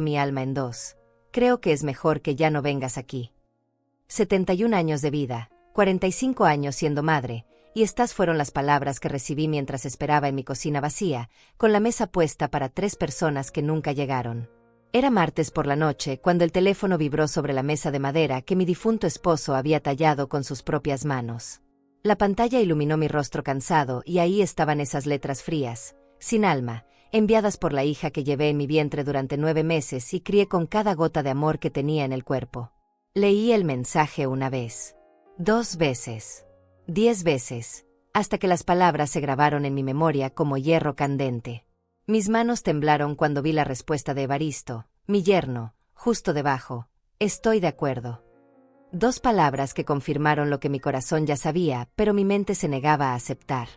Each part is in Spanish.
mi alma en dos. Creo que es mejor que ya no vengas aquí. 71 años de vida, 45 años siendo madre, y estas fueron las palabras que recibí mientras esperaba en mi cocina vacía, con la mesa puesta para 3 personas que nunca llegaron. Era martes por la noche cuando el teléfono vibró sobre la mesa de madera que mi difunto esposo había tallado con sus propias manos. La pantalla iluminó mi rostro cansado y ahí estaban esas letras frías, sin alma, enviadas por la hija que llevé en mi vientre durante 9 meses y crié con cada gota de amor que tenía en el cuerpo. Leí el mensaje una vez, 2 veces, 10 veces, hasta que las palabras se grabaron en mi memoria como hierro candente. Mis manos temblaron cuando vi la respuesta de Evaristo, mi yerno, justo debajo. Estoy de acuerdo. 2 palabras que confirmaron lo que mi corazón ya sabía, pero mi mente se negaba a aceptar.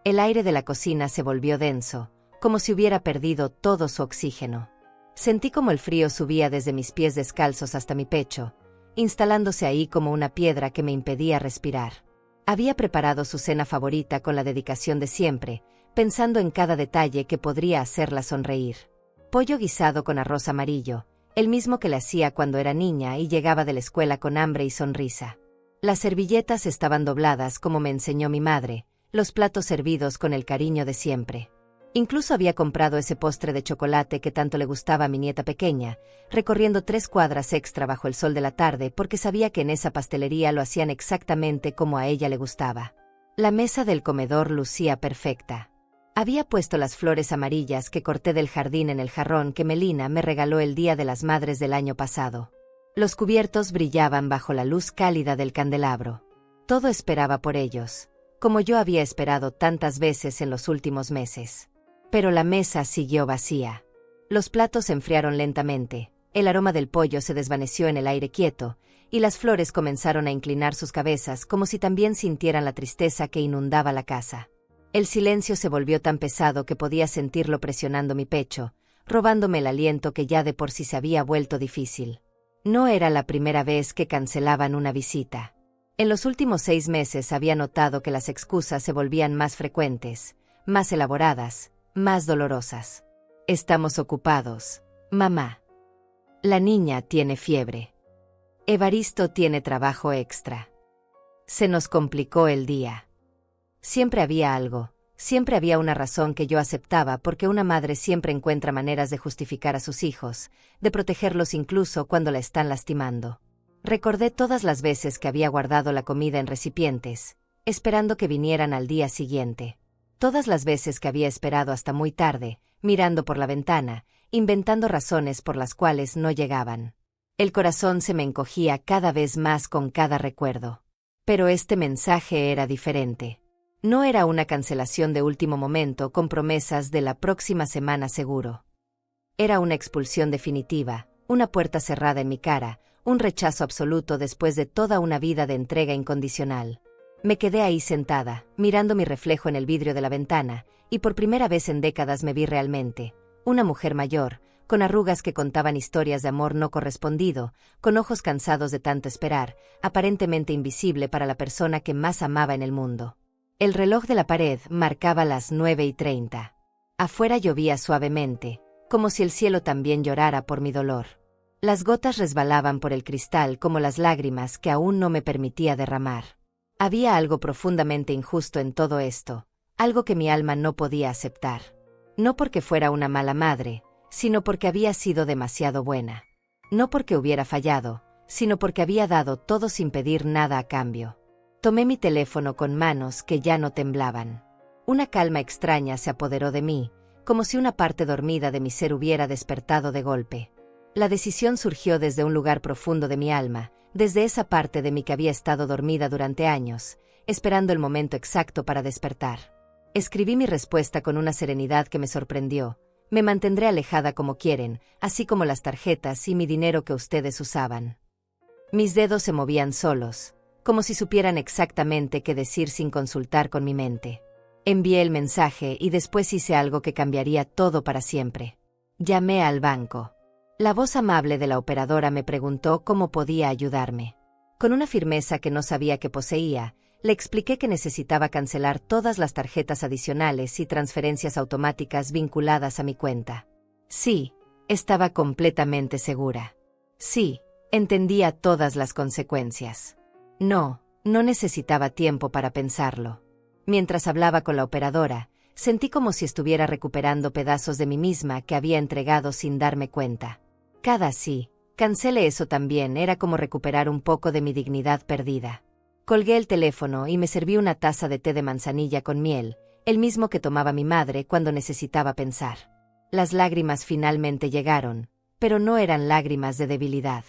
El aire de la cocina se volvió denso, como si hubiera perdido todo su oxígeno. Sentí como el frío subía desde mis pies descalzos hasta mi pecho, instalándose ahí como una piedra que me impedía respirar. Había preparado su cena favorita con la dedicación de siempre, pensando en cada detalle que podría hacerla sonreír. Pollo guisado con arroz amarillo, el mismo que le hacía cuando era niña y llegaba de la escuela con hambre y sonrisa. Las servilletas estaban dobladas como me enseñó mi madre, los platos servidos con el cariño de siempre. Incluso había comprado ese postre de chocolate que tanto le gustaba a mi nieta pequeña, recorriendo 3 cuadras extra bajo el sol de la tarde porque sabía que en esa pastelería lo hacían exactamente como a ella le gustaba. La mesa del comedor lucía perfecta. Había puesto las flores amarillas que corté del jardín en el jarrón que Melina me regaló el Día de las Madres del año pasado. Los cubiertos brillaban bajo la luz cálida del candelabro. Todo esperaba por ellos, como yo había esperado tantas veces en los últimos meses. Pero la mesa siguió vacía. Los platos se enfriaron lentamente, el aroma del pollo se desvaneció en el aire quieto, y las flores comenzaron a inclinar sus cabezas como si también sintieran la tristeza que inundaba la casa. El silencio se volvió tan pesado que podía sentirlo presionando mi pecho, robándome el aliento que ya de por sí se había vuelto difícil. No era la primera vez que cancelaban una visita. En los últimos 6 meses había notado que las excusas se volvían más frecuentes, más elaboradas, más dolorosas. Estamos ocupados, mamá. La niña tiene fiebre. Evaristo tiene trabajo extra. Se nos complicó el día. Siempre había algo, siempre había una razón que yo aceptaba porque una madre siempre encuentra maneras de justificar a sus hijos, de protegerlos incluso cuando la están lastimando. Recordé todas las veces que había guardado la comida en recipientes, esperando que vinieran al día siguiente. Todas las veces que había esperado hasta muy tarde, mirando por la ventana, inventando razones por las cuales no llegaban. El corazón se me encogía cada vez más con cada recuerdo. Pero este mensaje era diferente. No era una cancelación de último momento con promesas de la próxima semana seguro. Era una expulsión definitiva, una puerta cerrada en mi cara, un rechazo absoluto después de toda una vida de entrega incondicional. Me quedé ahí sentada, mirando mi reflejo en el vidrio de la ventana, y por primera vez en décadas me vi realmente, una mujer mayor, con arrugas que contaban historias de amor no correspondido, con ojos cansados de tanto esperar, aparentemente invisible para la persona que más amaba en el mundo. El reloj de la pared marcaba las 9:30. Afuera llovía suavemente, como si el cielo también llorara por mi dolor. Las gotas resbalaban por el cristal como las lágrimas que aún no me permitía derramar. Había algo profundamente injusto en todo esto, algo que mi alma no podía aceptar. No porque fuera una mala madre, sino porque había sido demasiado buena. No porque hubiera fallado, sino porque había dado todo sin pedir nada a cambio. Tomé mi teléfono con manos que ya no temblaban. Una calma extraña se apoderó de mí, como si una parte dormida de mi ser hubiera despertado de golpe. La decisión surgió desde un lugar profundo de mi alma, desde esa parte de mí que había estado dormida durante años, esperando el momento exacto para despertar. Escribí mi respuesta con una serenidad que me sorprendió. Me mantendré alejada como quieren, así como las tarjetas y mi dinero que ustedes usaban. Mis dedos se movían solos, como si supieran exactamente qué decir sin consultar con mi mente. Envié el mensaje y después hice algo que cambiaría todo para siempre. Llamé al banco. La voz amable de la operadora me preguntó cómo podía ayudarme. Con una firmeza que no sabía que poseía, le expliqué que necesitaba cancelar todas las tarjetas adicionales y transferencias automáticas vinculadas a mi cuenta. Sí, Estaba completamente segura. Sí, entendía todas las consecuencias. No necesitaba tiempo para pensarlo. Mientras hablaba con la operadora, sentí como si estuviera recuperando pedazos de mí misma que había entregado sin darme cuenta. Cada sí, cancele eso también, era como recuperar un poco de mi dignidad perdida. Colgué el teléfono y me serví una taza de té de manzanilla con miel, el mismo que tomaba mi madre cuando necesitaba pensar. Las lágrimas finalmente llegaron, pero no eran lágrimas de debilidad.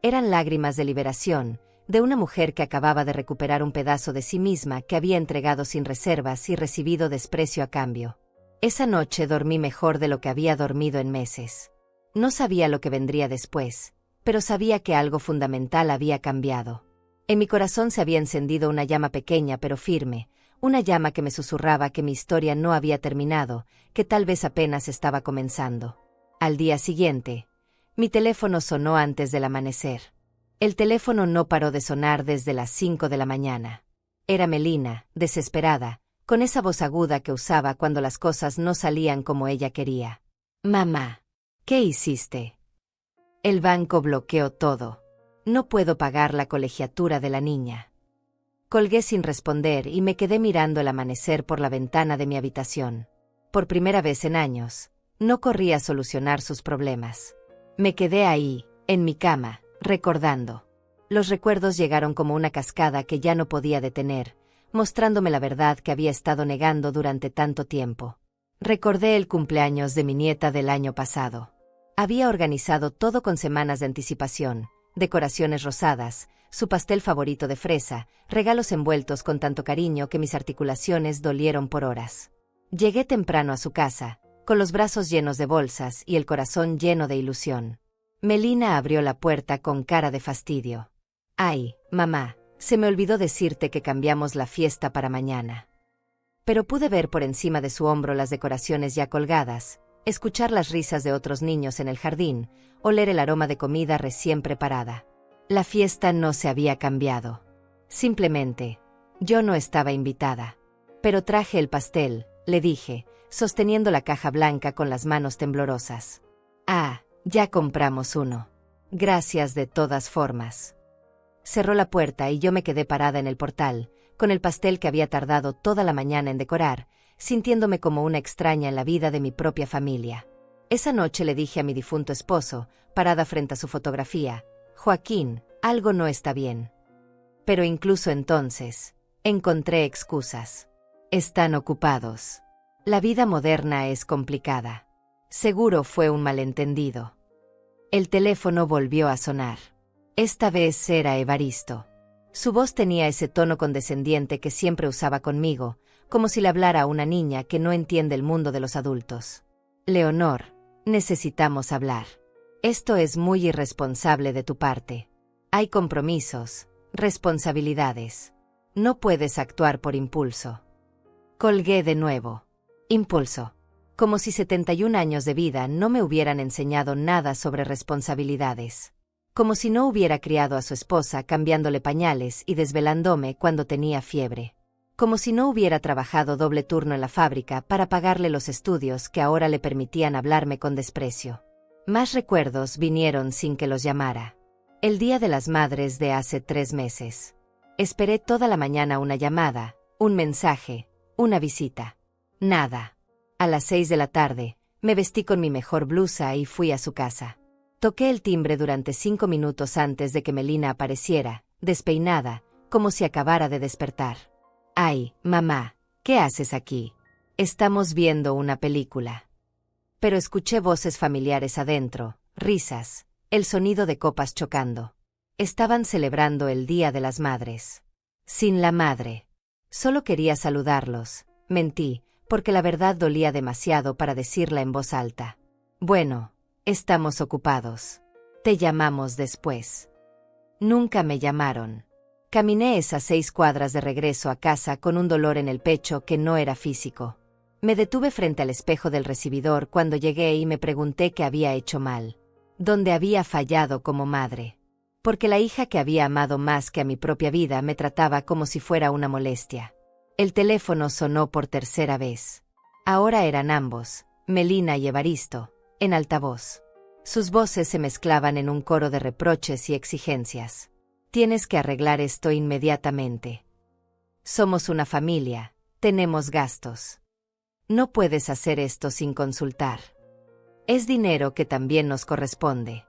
Eran lágrimas de liberación, de una mujer que acababa de recuperar un pedazo de sí misma que había entregado sin reservas y recibido desprecio a cambio. Esa noche dormí mejor de lo que había dormido en meses. No sabía lo que vendría después, pero sabía que algo fundamental había cambiado. En mi corazón se había encendido una llama pequeña pero firme, una llama que me susurraba que mi historia no había terminado, que tal vez apenas estaba comenzando. Al día siguiente, mi teléfono sonó antes del amanecer. El teléfono no paró de sonar desde las 5 de la mañana. Era Melina, desesperada, con esa voz aguda que usaba cuando las cosas no salían como ella quería. Mamá, ¿qué hiciste? El banco bloqueó todo. No puedo pagar la colegiatura de la niña. Colgué sin responder y me quedé mirando el amanecer por la ventana de mi habitación. Por primera vez en años, no corrí a solucionar sus problemas. Me quedé ahí, en mi cama, recordando. Los recuerdos llegaron como una cascada que ya no podía detener, mostrándome la verdad que había estado negando durante tanto tiempo. Recordé el cumpleaños de mi nieta del año pasado. Había organizado todo con semanas de anticipación, decoraciones rosadas, su pastel favorito de fresa, regalos envueltos con tanto cariño que mis articulaciones dolieron por horas. Llegué temprano a su casa, con los brazos llenos de bolsas y el corazón lleno de ilusión. Melina abrió la puerta con cara de fastidio. Ay, mamá, se me olvidó decirte que cambiamos la fiesta para mañana. Pero pude ver por encima de su hombro las decoraciones ya colgadas, escuchar las risas de otros niños en el jardín, oler el aroma de comida recién preparada. La fiesta no se había cambiado. Simplemente, yo no estaba invitada. Pero traje el pastel, le dije, sosteniendo la caja blanca con las manos temblorosas. Ah, ya compramos uno. Gracias de todas formas. Cerró la puerta y yo me quedé parada en el portal, con el pastel que había tardado toda la mañana en decorar, sintiéndome como una extraña en la vida de mi propia familia. Esa noche le dije a mi difunto esposo, parada frente a su fotografía, Joaquín, algo no está bien. Pero incluso entonces, encontré excusas. Están ocupados. La vida moderna es complicada. Seguro fue un malentendido. El teléfono volvió a sonar. Esta vez era Evaristo. Su voz tenía ese tono condescendiente que siempre usaba conmigo, como si le hablara a una niña que no entiende el mundo de los adultos. Leonor, necesitamos hablar. Esto es muy irresponsable de tu parte. Hay compromisos, responsabilidades. No puedes actuar por impulso. Colgué de nuevo. Impulso. Como si 71 años de vida no me hubieran enseñado nada sobre responsabilidades. Como si no hubiera criado a su esposa cambiándole pañales y desvelándome cuando tenía fiebre. Como si no hubiera trabajado doble turno en la fábrica para pagarle los estudios que ahora le permitían hablarme con desprecio. Más recuerdos vinieron sin que los llamara. El Día de las Madres de hace 3 meses. Esperé toda la mañana una llamada, un mensaje, una visita. Nada. A las 6 de la tarde, me vestí con mi mejor blusa y fui a su casa. Toqué el timbre durante 5 minutos antes de que Melina apareciera, despeinada, como si acabara de despertar. Ay, mamá, ¿qué haces aquí? Estamos viendo una película. Pero escuché voces familiares adentro, risas, el sonido de copas chocando. Estaban celebrando el Día de las Madres. Sin la madre. Solo quería saludarlos, mentí, porque la verdad dolía demasiado para decirla en voz alta. Bueno, estamos ocupados. Te llamamos después. Nunca me llamaron. Caminé esas 6 cuadras de regreso a casa con un dolor en el pecho que no era físico. Me detuve frente al espejo del recibidor cuando llegué y me pregunté qué había hecho mal. ¿Dónde había fallado como madre? Porque la hija que había amado más que a mi propia vida me trataba como si fuera una molestia. El teléfono sonó por tercera vez. Ahora eran ambos, Melina y Evaristo, en altavoz. Sus voces se mezclaban en un coro de reproches y exigencias. Tienes que arreglar esto inmediatamente. Somos una familia, tenemos gastos. No puedes hacer esto sin consultar. Es dinero que también nos corresponde.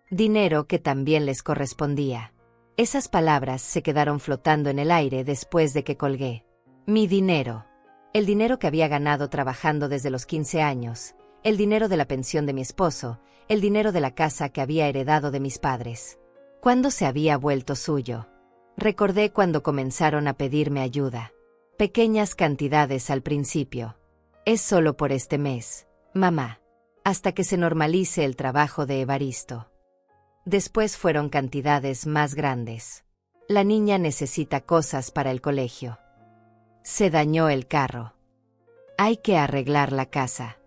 Dinero que también les correspondía. Esas palabras se quedaron flotando en el aire después de que colgué. Mi dinero. El dinero que había ganado trabajando desde los 15 años, el dinero de la pensión de mi esposo, el dinero de la casa que había heredado de mis padres. ¿Cuándo se había vuelto suyo? Recordé cuando comenzaron a pedirme ayuda. Pequeñas cantidades al principio. Es solo por este mes, mamá. Hasta que se normalice el trabajo de Evaristo. Después fueron cantidades más grandes. La niña necesita cosas para el colegio. Se dañó el carro. Hay que arreglar la casa.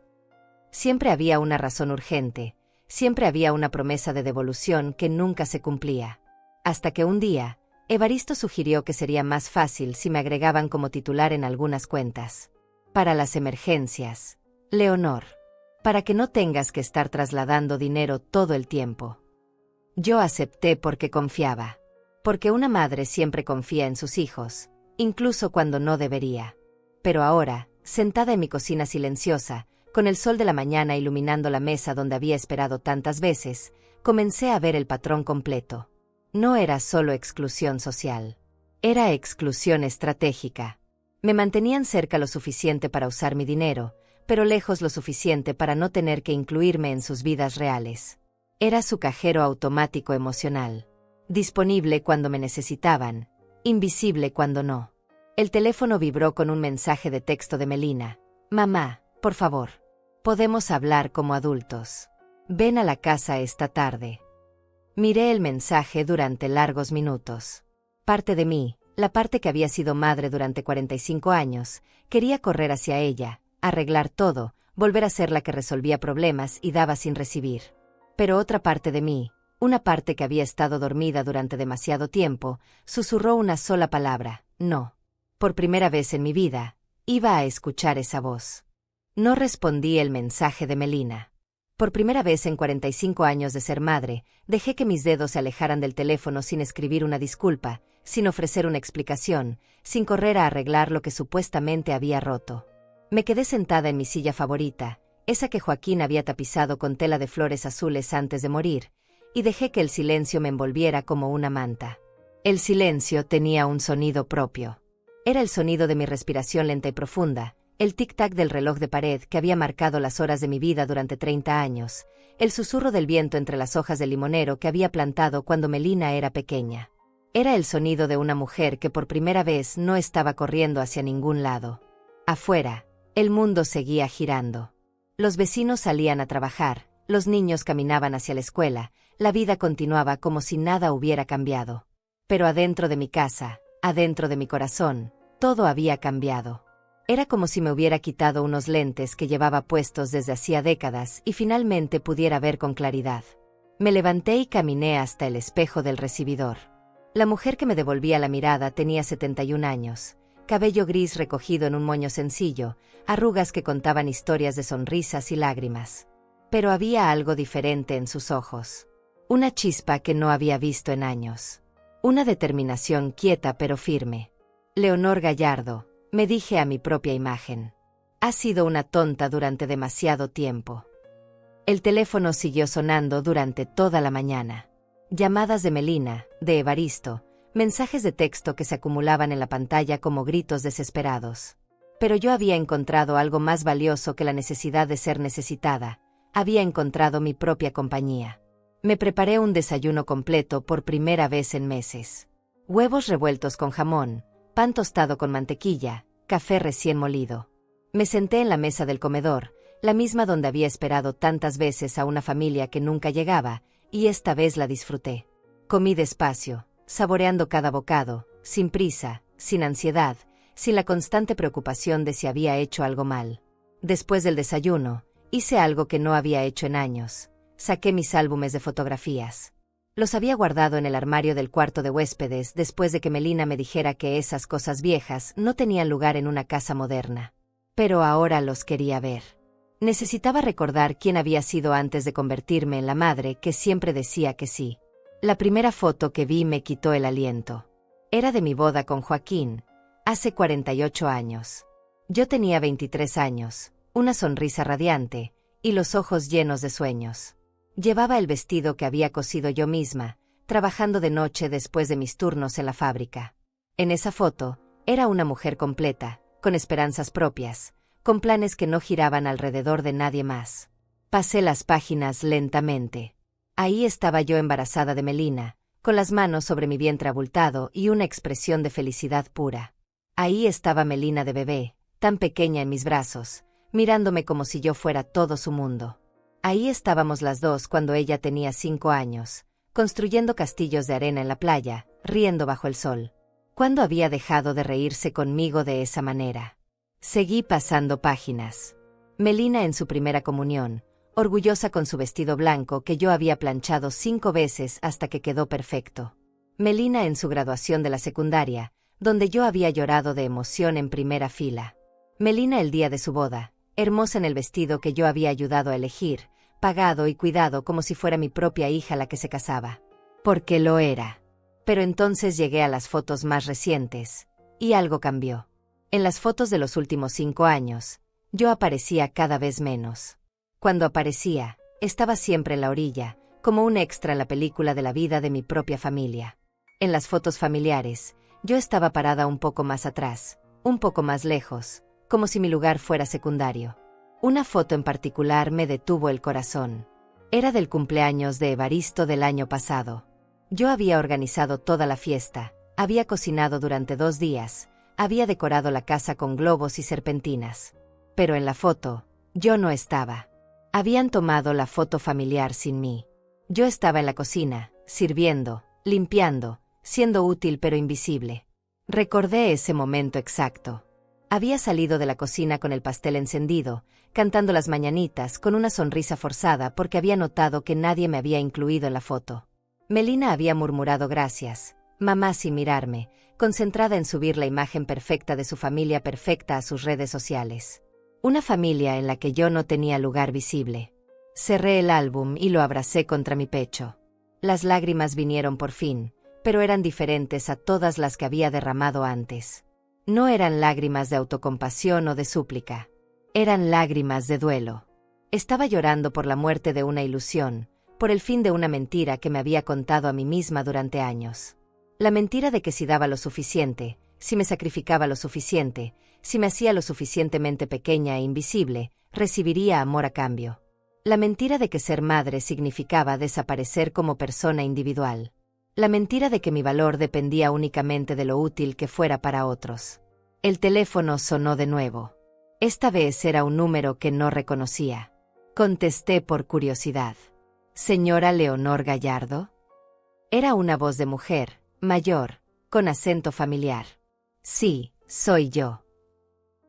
Siempre había una razón urgente, siempre había una promesa de devolución que nunca se cumplía. Hasta que un día, Evaristo sugirió que sería más fácil si me agregaban como titular en algunas cuentas. Para las emergencias. Leonor. Para que no tengas que estar trasladando dinero todo el tiempo. Yo acepté porque confiaba. Porque una madre siempre confía en sus hijos, incluso cuando no debería. Pero ahora, sentada en mi cocina silenciosa, con el sol de la mañana iluminando la mesa donde había esperado tantas veces, comencé a ver el patrón completo. No era solo exclusión social. Era exclusión estratégica. Me mantenían cerca lo suficiente para usar mi dinero, pero lejos lo suficiente para no tener que incluirme en sus vidas reales. Era su cajero automático emocional. Disponible cuando me necesitaban, invisible cuando no. El teléfono vibró con un mensaje de texto de Melina. Mamá, por favor. Podemos hablar como adultos. Ven a la casa esta tarde. Miré el mensaje durante largos minutos. Parte de mí, la parte que había sido madre durante 45 años, quería correr hacia ella, arreglar todo, volver a ser la que resolvía problemas y daba sin recibir. Pero otra parte de mí, una parte que había estado dormida durante demasiado tiempo, susurró una sola palabra: no. Por primera vez en mi vida, iba a escuchar esa voz. No respondí el mensaje de Melina. Por primera vez en 45 años de ser madre, dejé que mis dedos se alejaran del teléfono sin escribir una disculpa, sin ofrecer una explicación, sin correr a arreglar lo que supuestamente había roto. Me quedé sentada en mi silla favorita, esa que Joaquín había tapizado con tela de flores azules antes de morir, y dejé que el silencio me envolviera como una manta. El silencio tenía un sonido propio. Era el sonido de mi respiración lenta y profunda, el tic-tac del reloj de pared que había marcado las horas de mi vida durante 30 años, el susurro del viento entre las hojas del limonero que había plantado cuando Melina era pequeña. Era el sonido de una mujer que por primera vez no estaba corriendo hacia ningún lado. Afuera, el mundo seguía girando. Los vecinos salían a trabajar, los niños caminaban hacia la escuela, la vida continuaba como si nada hubiera cambiado. Pero adentro de mi casa, adentro de mi corazón, todo había cambiado. Era como si me hubiera quitado unos lentes que llevaba puestos desde hacía décadas y finalmente pudiera ver con claridad. Me levanté y caminé hasta el espejo del recibidor. La mujer que me devolvía la mirada tenía 71 años, cabello gris recogido en un moño sencillo, arrugas que contaban historias de sonrisas y lágrimas. Pero había algo diferente en sus ojos. Una chispa que no había visto en años. Una determinación quieta pero firme. Leonor Gallardo, me dije a mi propia imagen. Has sido una tonta durante demasiado tiempo. El teléfono siguió sonando durante toda la mañana. Llamadas de Melina, de Evaristo, mensajes de texto que se acumulaban en la pantalla como gritos desesperados. Pero yo había encontrado algo más valioso que la necesidad de ser necesitada. Había encontrado mi propia compañía. Me preparé un desayuno completo por primera vez en meses. Huevos revueltos con jamón, pan tostado con mantequilla, café recién molido. Me senté en la mesa del comedor, la misma donde había esperado tantas veces a una familia que nunca llegaba, y esta vez la disfruté. Comí despacio, saboreando cada bocado, sin prisa, sin ansiedad, sin la constante preocupación de si había hecho algo mal. Después del desayuno, hice algo que no había hecho en años. Saqué mis álbumes de fotografías. Los había guardado en el armario del cuarto de huéspedes después de que Melina me dijera que esas cosas viejas no tenían lugar en una casa moderna. Pero ahora los quería ver. Necesitaba recordar quién había sido antes de convertirme en la madre que siempre decía que sí. La primera foto que vi me quitó el aliento. Era de mi boda con Joaquín, hace 48 años. Yo tenía 23 años, una sonrisa radiante, y los ojos llenos de sueños. Llevaba el vestido que había cosido yo misma, trabajando de noche después de mis turnos en la fábrica. En esa foto, era una mujer completa, con esperanzas propias, con planes que no giraban alrededor de nadie más. Pasé las páginas lentamente. Ahí estaba yo embarazada de Melina, con las manos sobre mi vientre abultado y una expresión de felicidad pura. Ahí estaba Melina de bebé, tan pequeña en mis brazos, mirándome como si yo fuera todo su mundo. Ahí estábamos las dos cuando ella tenía 5 años, construyendo castillos de arena en la playa, riendo bajo el sol. ¿Cuándo había dejado de reírse conmigo de esa manera? Seguí pasando páginas. Melina en su primera comunión, orgullosa con su vestido blanco que yo había planchado 5 veces hasta que quedó perfecto. Melina en su graduación de la secundaria, donde yo había llorado de emoción en primera fila. Melina el día de su boda, hermosa en el vestido que yo había ayudado a elegir, pagado y cuidado como si fuera mi propia hija la que se casaba. Porque lo era. Pero entonces llegué a las fotos más recientes, y algo cambió. En las fotos de los últimos 5 años, yo aparecía cada vez menos. Cuando aparecía, estaba siempre en la orilla, como un extra en la película de la vida de mi propia familia. En las fotos familiares, yo estaba parada un poco más atrás, un poco más lejos, como si mi lugar fuera secundario. Una foto en particular me detuvo el corazón. Era del cumpleaños de Evaristo del año pasado. Yo había organizado toda la fiesta, había cocinado durante 2 días, había decorado la casa con globos y serpentinas. Pero en la foto, yo no estaba. Habían tomado la foto familiar sin mí. Yo estaba en la cocina, sirviendo, limpiando, siendo útil pero invisible. Recordé ese momento exacto. Había salido de la cocina con el pastel encendido, cantando las mañanitas con una sonrisa forzada porque había notado que nadie me había incluido en la foto. Melina había murmurado gracias, mamá sin mirarme, concentrada en subir la imagen perfecta de su familia perfecta a sus redes sociales. Una familia en la que yo no tenía lugar visible. Cerré el álbum y lo abracé contra mi pecho. Las lágrimas vinieron por fin, pero eran diferentes a todas las que había derramado antes. No eran lágrimas de autocompasión o de súplica. Eran lágrimas de duelo. Estaba llorando por la muerte de una ilusión, por el fin de una mentira que me había contado a mí misma durante años. La mentira de que si daba lo suficiente, si me sacrificaba lo suficiente, si me hacía lo suficientemente pequeña e invisible, recibiría amor a cambio. La mentira de que ser madre significaba desaparecer como persona individual. La mentira de que mi valor dependía únicamente de lo útil que fuera para otros. El teléfono sonó de nuevo. Esta vez era un número que no reconocía. Contesté por curiosidad. ¿Señora Leonor Gallardo? Era una voz de mujer, mayor, con acento familiar. Sí, soy yo.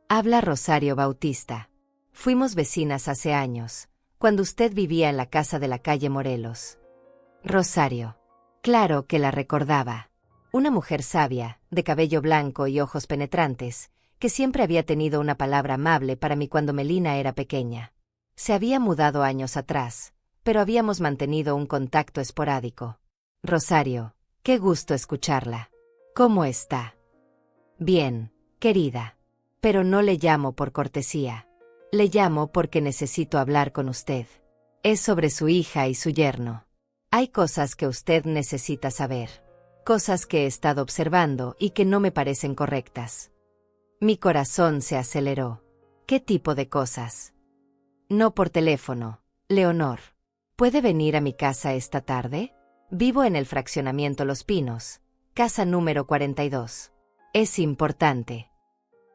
Habla Rosario Bautista. Fuimos vecinas hace años, cuando usted vivía en la casa de la calle Morelos. Rosario. Claro que la recordaba. Una mujer sabia, de cabello blanco y ojos penetrantes, que siempre había tenido una palabra amable para mí cuando Melina era pequeña. Se había mudado años atrás, pero habíamos mantenido un contacto esporádico. Rosario, qué gusto escucharla. ¿Cómo está? Bien, querida. Pero no le llamo por cortesía. Le llamo porque necesito hablar con usted. Es sobre su hija y su yerno. Hay cosas que usted necesita saber. Cosas que he estado observando y que no me parecen correctas. Mi corazón se aceleró. ¿Qué tipo de cosas? No por teléfono, Leonor. ¿Puede venir a mi casa esta tarde? Vivo en el fraccionamiento Los Pinos, casa número 42. Es importante.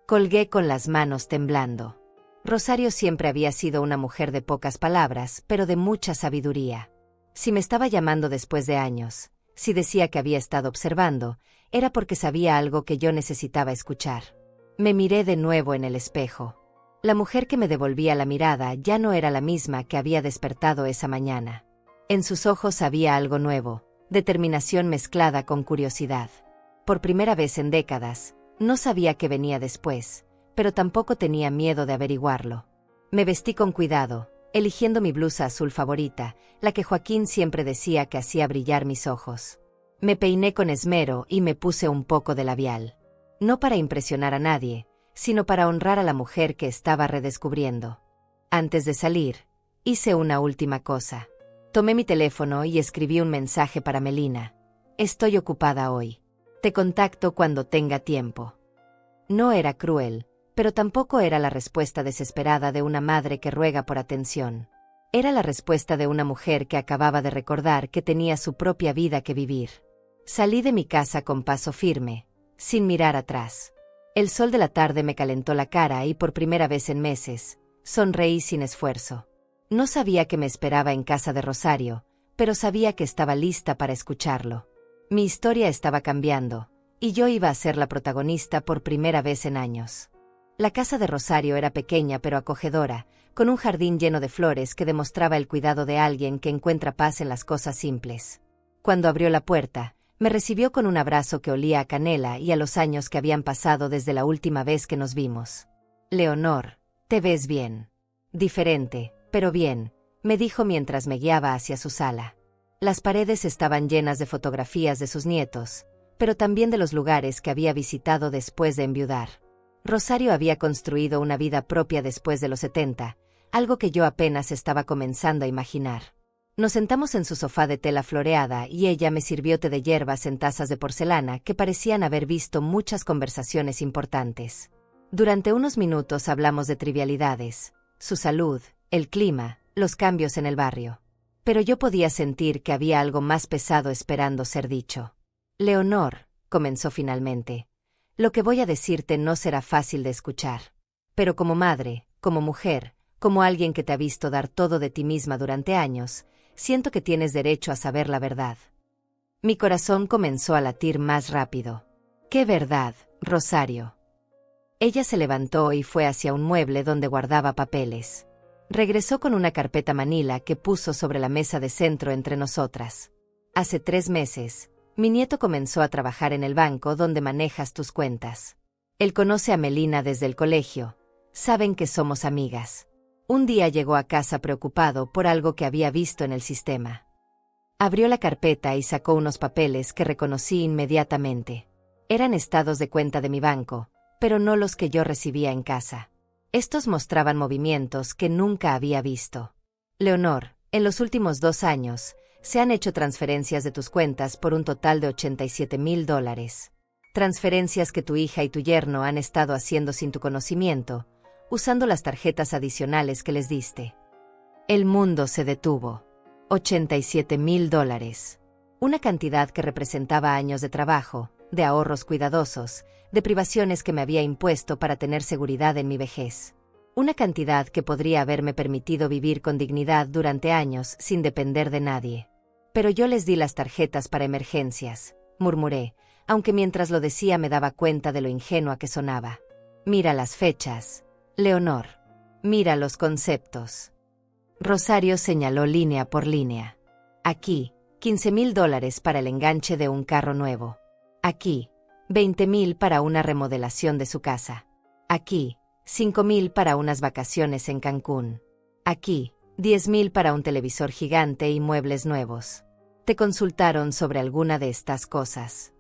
Colgué con las manos temblando. Rosario siempre había sido una mujer de pocas palabras, pero de mucha sabiduría. Si me estaba llamando después de años, si decía que había estado observando, era porque sabía algo que yo necesitaba escuchar. Me miré de nuevo en el espejo. La mujer que me devolvía la mirada ya no era la misma que había despertado esa mañana. En sus ojos había algo nuevo, determinación mezclada con curiosidad. Por primera vez en décadas, no sabía qué venía después, pero tampoco tenía miedo de averiguarlo. Me vestí con cuidado, eligiendo mi blusa azul favorita, la que Joaquín siempre decía que hacía brillar mis ojos. Me peiné con esmero y me puse un poco de labial. No para impresionar a nadie, sino para honrar a la mujer que estaba redescubriendo. Antes de salir, hice una última cosa. Tomé mi teléfono y escribí un mensaje para Melina. Estoy ocupada hoy. Te contacto cuando tenga tiempo. No era cruel, pero tampoco era la respuesta desesperada de una madre que ruega por atención. Era la respuesta de una mujer que acababa de recordar que tenía su propia vida que vivir. Salí de mi casa con paso firme, sin mirar atrás. El sol de la tarde me calentó la cara y por primera vez en meses, sonreí sin esfuerzo. No sabía qué me esperaba en casa de Rosario, pero sabía que estaba lista para escucharlo. Mi historia estaba cambiando, y yo iba a ser la protagonista por primera vez en años. La casa de Rosario era pequeña pero acogedora, con un jardín lleno de flores que demostraba el cuidado de alguien que encuentra paz en las cosas simples. Cuando abrió la puerta, me recibió con un abrazo que olía a canela y a los años que habían pasado desde la última vez que nos vimos. «Leonor, te ves bien. Diferente, pero bien», me dijo mientras me guiaba hacia su sala. Las paredes estaban llenas de fotografías de sus nietos, pero también de los lugares que había visitado después de enviudar. Rosario había construido una vida propia después de los 70, algo que yo apenas estaba comenzando a imaginar. Nos sentamos en su sofá de tela floreada y ella me sirvió té de hierbas en tazas de porcelana que parecían haber visto muchas conversaciones importantes. Durante unos minutos hablamos de trivialidades, su salud, el clima, los cambios en el barrio. Pero yo podía sentir que había algo más pesado esperando ser dicho. «Leonor», comenzó finalmente, «lo que voy a decirte no será fácil de escuchar. Pero como madre, como mujer, como alguien que te ha visto dar todo de ti misma durante años, siento que tienes derecho a saber la verdad». Mi corazón comenzó a latir más rápido. «¿Qué verdad, Rosario?» Ella se levantó y fue hacia un mueble donde guardaba papeles. Regresó con una carpeta manila que puso sobre la mesa de centro entre nosotras. «Hace 3 meses, mi nieto comenzó a trabajar en el banco donde manejas tus cuentas. Él conoce a Melina desde el colegio. Saben que somos amigas. Un día llegó a casa preocupado por algo que había visto en el sistema. Abrió la carpeta y sacó unos papeles que reconocí inmediatamente. Eran estados de cuenta de mi banco, pero no los que yo recibía en casa. Estos mostraban movimientos que nunca había visto. «Leonor, en los últimos 2 años, se han hecho transferencias de tus cuentas por un total de $87,000. Transferencias que tu hija y tu yerno han estado haciendo sin tu conocimiento, usando las tarjetas adicionales que les diste». El mundo se detuvo. $87,000. Una cantidad que representaba años de trabajo, de ahorros cuidadosos, de privaciones que me había impuesto para tener seguridad en mi vejez. Una cantidad que podría haberme permitido vivir con dignidad durante años sin depender de nadie. «Pero yo les di las tarjetas para emergencias», murmuré, aunque mientras lo decía me daba cuenta de lo ingenua que sonaba. «Mira las fechas, Leonor. Mira los conceptos». Rosario señaló línea por línea. «Aquí, $15,000 para el enganche de un carro nuevo. Aquí, $20,000 para una remodelación de su casa. Aquí, $5,000 para unas vacaciones en Cancún. Aquí, $10,000 para un televisor gigante y muebles nuevos. ¿Te consultaron sobre alguna de estas cosas?»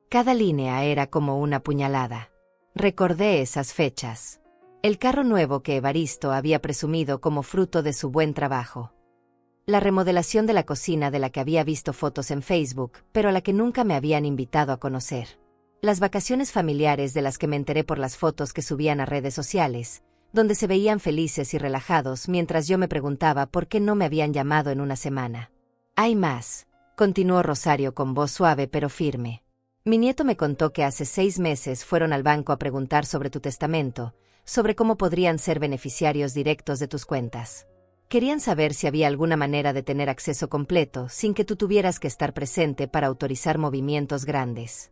Cada línea era como una puñalada. Recordé esas fechas. El carro nuevo que Evaristo había presumido como fruto de su buen trabajo. La remodelación de la cocina de la que había visto fotos en Facebook, pero a la que nunca me habían invitado a conocer. Las vacaciones familiares de las que me enteré por las fotos que subían a redes sociales, donde se veían felices y relajados mientras yo me preguntaba por qué no me habían llamado en una semana. «Hay más», continuó Rosario con voz suave pero firme. «Mi nieto me contó que hace 6 meses fueron al banco a preguntar sobre tu testamento, sobre cómo podrían ser beneficiarios directos de tus cuentas. Querían saber si había alguna manera de tener acceso completo sin que tú tuvieras que estar presente para autorizar movimientos grandes».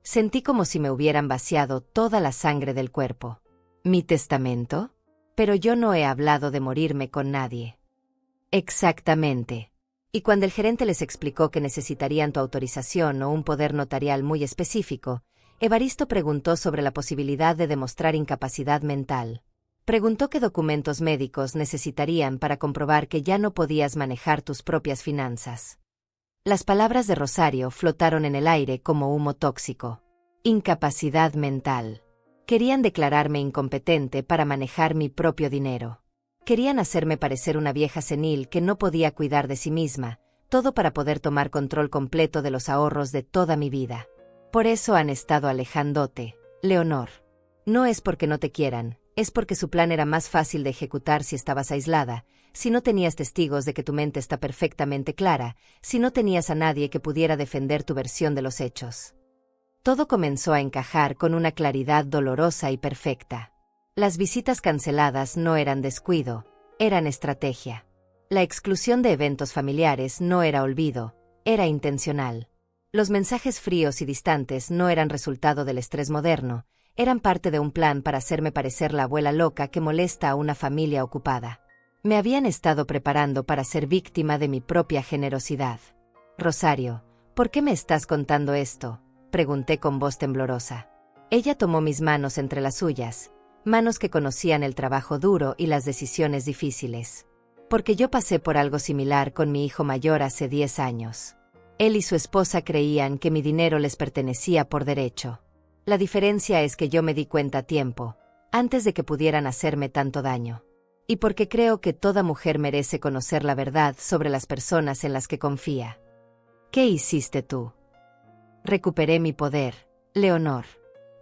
Sentí como si me hubieran vaciado toda la sangre del cuerpo. ¿Mi testamento? Pero yo no he hablado de morirme con nadie. Exactamente. Y cuando el gerente les explicó que necesitarían tu autorización o un poder notarial muy específico, Evaristo preguntó sobre la posibilidad de demostrar incapacidad mental. Preguntó qué documentos médicos necesitarían para comprobar que ya no podías manejar tus propias finanzas. Las palabras de Rosario flotaron en el aire como humo tóxico. Incapacidad mental. Querían declararme incompetente para manejar mi propio dinero. Querían hacerme parecer una vieja senil que no podía cuidar de sí misma, todo para poder tomar control completo de los ahorros de toda mi vida. Por eso han estado alejándote, Leonor. No es porque no te quieran, es porque su plan era más fácil de ejecutar si estabas aislada, si no tenías testigos de que tu mente está perfectamente clara, si no tenías a nadie que pudiera defender tu versión de los hechos. Todo comenzó a encajar con una claridad dolorosa y perfecta. Las visitas canceladas no eran descuido, eran estrategia. La exclusión de eventos familiares no era olvido, era intencional. Los mensajes fríos y distantes no eran resultado del estrés moderno, eran parte de un plan para hacerme parecer la abuela loca que molesta a una familia ocupada. Me habían estado preparando para ser víctima de mi propia generosidad. Rosario, ¿por qué me estás contando esto?, pregunté con voz temblorosa. Ella tomó mis manos entre las suyas, manos que conocían el trabajo duro y las decisiones difíciles. Porque yo pasé por algo similar con mi hijo mayor hace 10 años. Él y su esposa creían que mi dinero les pertenecía por derecho. La diferencia es que yo me di cuenta a tiempo, antes de que pudieran hacerme tanto daño. Y porque creo que toda mujer merece conocer la verdad sobre las personas en las que confía. ¿Qué hiciste tú? Recuperé mi poder, Leonor.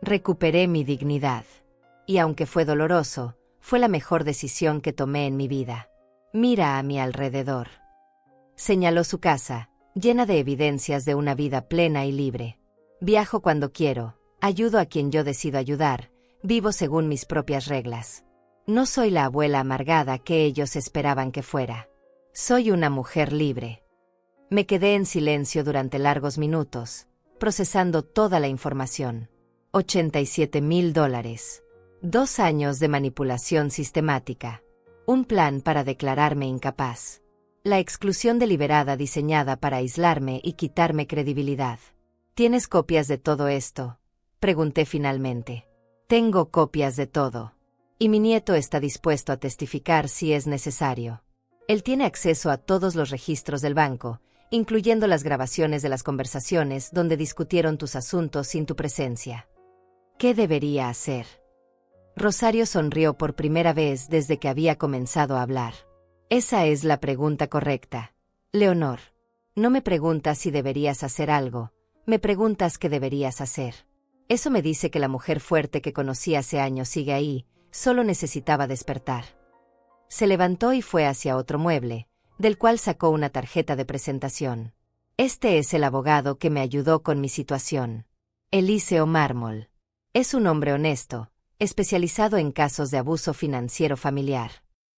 Recuperé mi dignidad. Y aunque fue doloroso, fue la mejor decisión que tomé en mi vida. Mira a mi alrededor. Señaló su casa, llena de evidencias de una vida plena y libre. Viajo cuando quiero, ayudo a quien yo decido ayudar, vivo según mis propias reglas. No soy la abuela amargada que ellos esperaban que fuera. Soy una mujer libre. Me quedé en silencio durante largos minutos, procesando toda la información. $87,000. 2 años de manipulación sistemática. Un plan para declararme incapaz. La exclusión deliberada diseñada para aislarme y quitarme credibilidad. ¿Tienes copias de todo esto?, pregunté finalmente. Tengo copias de todo. Y mi nieto está dispuesto a testificar si es necesario. Él tiene acceso a todos los registros del banco, incluyendo las grabaciones de las conversaciones donde discutieron tus asuntos sin tu presencia. ¿Qué debería hacer? Rosario sonrió por primera vez desde que había comenzado a hablar. Esa es la pregunta correcta, Leonor. No me preguntas si deberías hacer algo, me preguntas qué deberías hacer. Eso me dice que la mujer fuerte que conocí hace años sigue ahí, solo necesitaba despertar. Se levantó y fue hacia otro mueble, del cual sacó una tarjeta de presentación. Este es el abogado que me ayudó con mi situación. Eliseo Mármol. Es un hombre honesto, especializado en casos de abuso financiero familiar.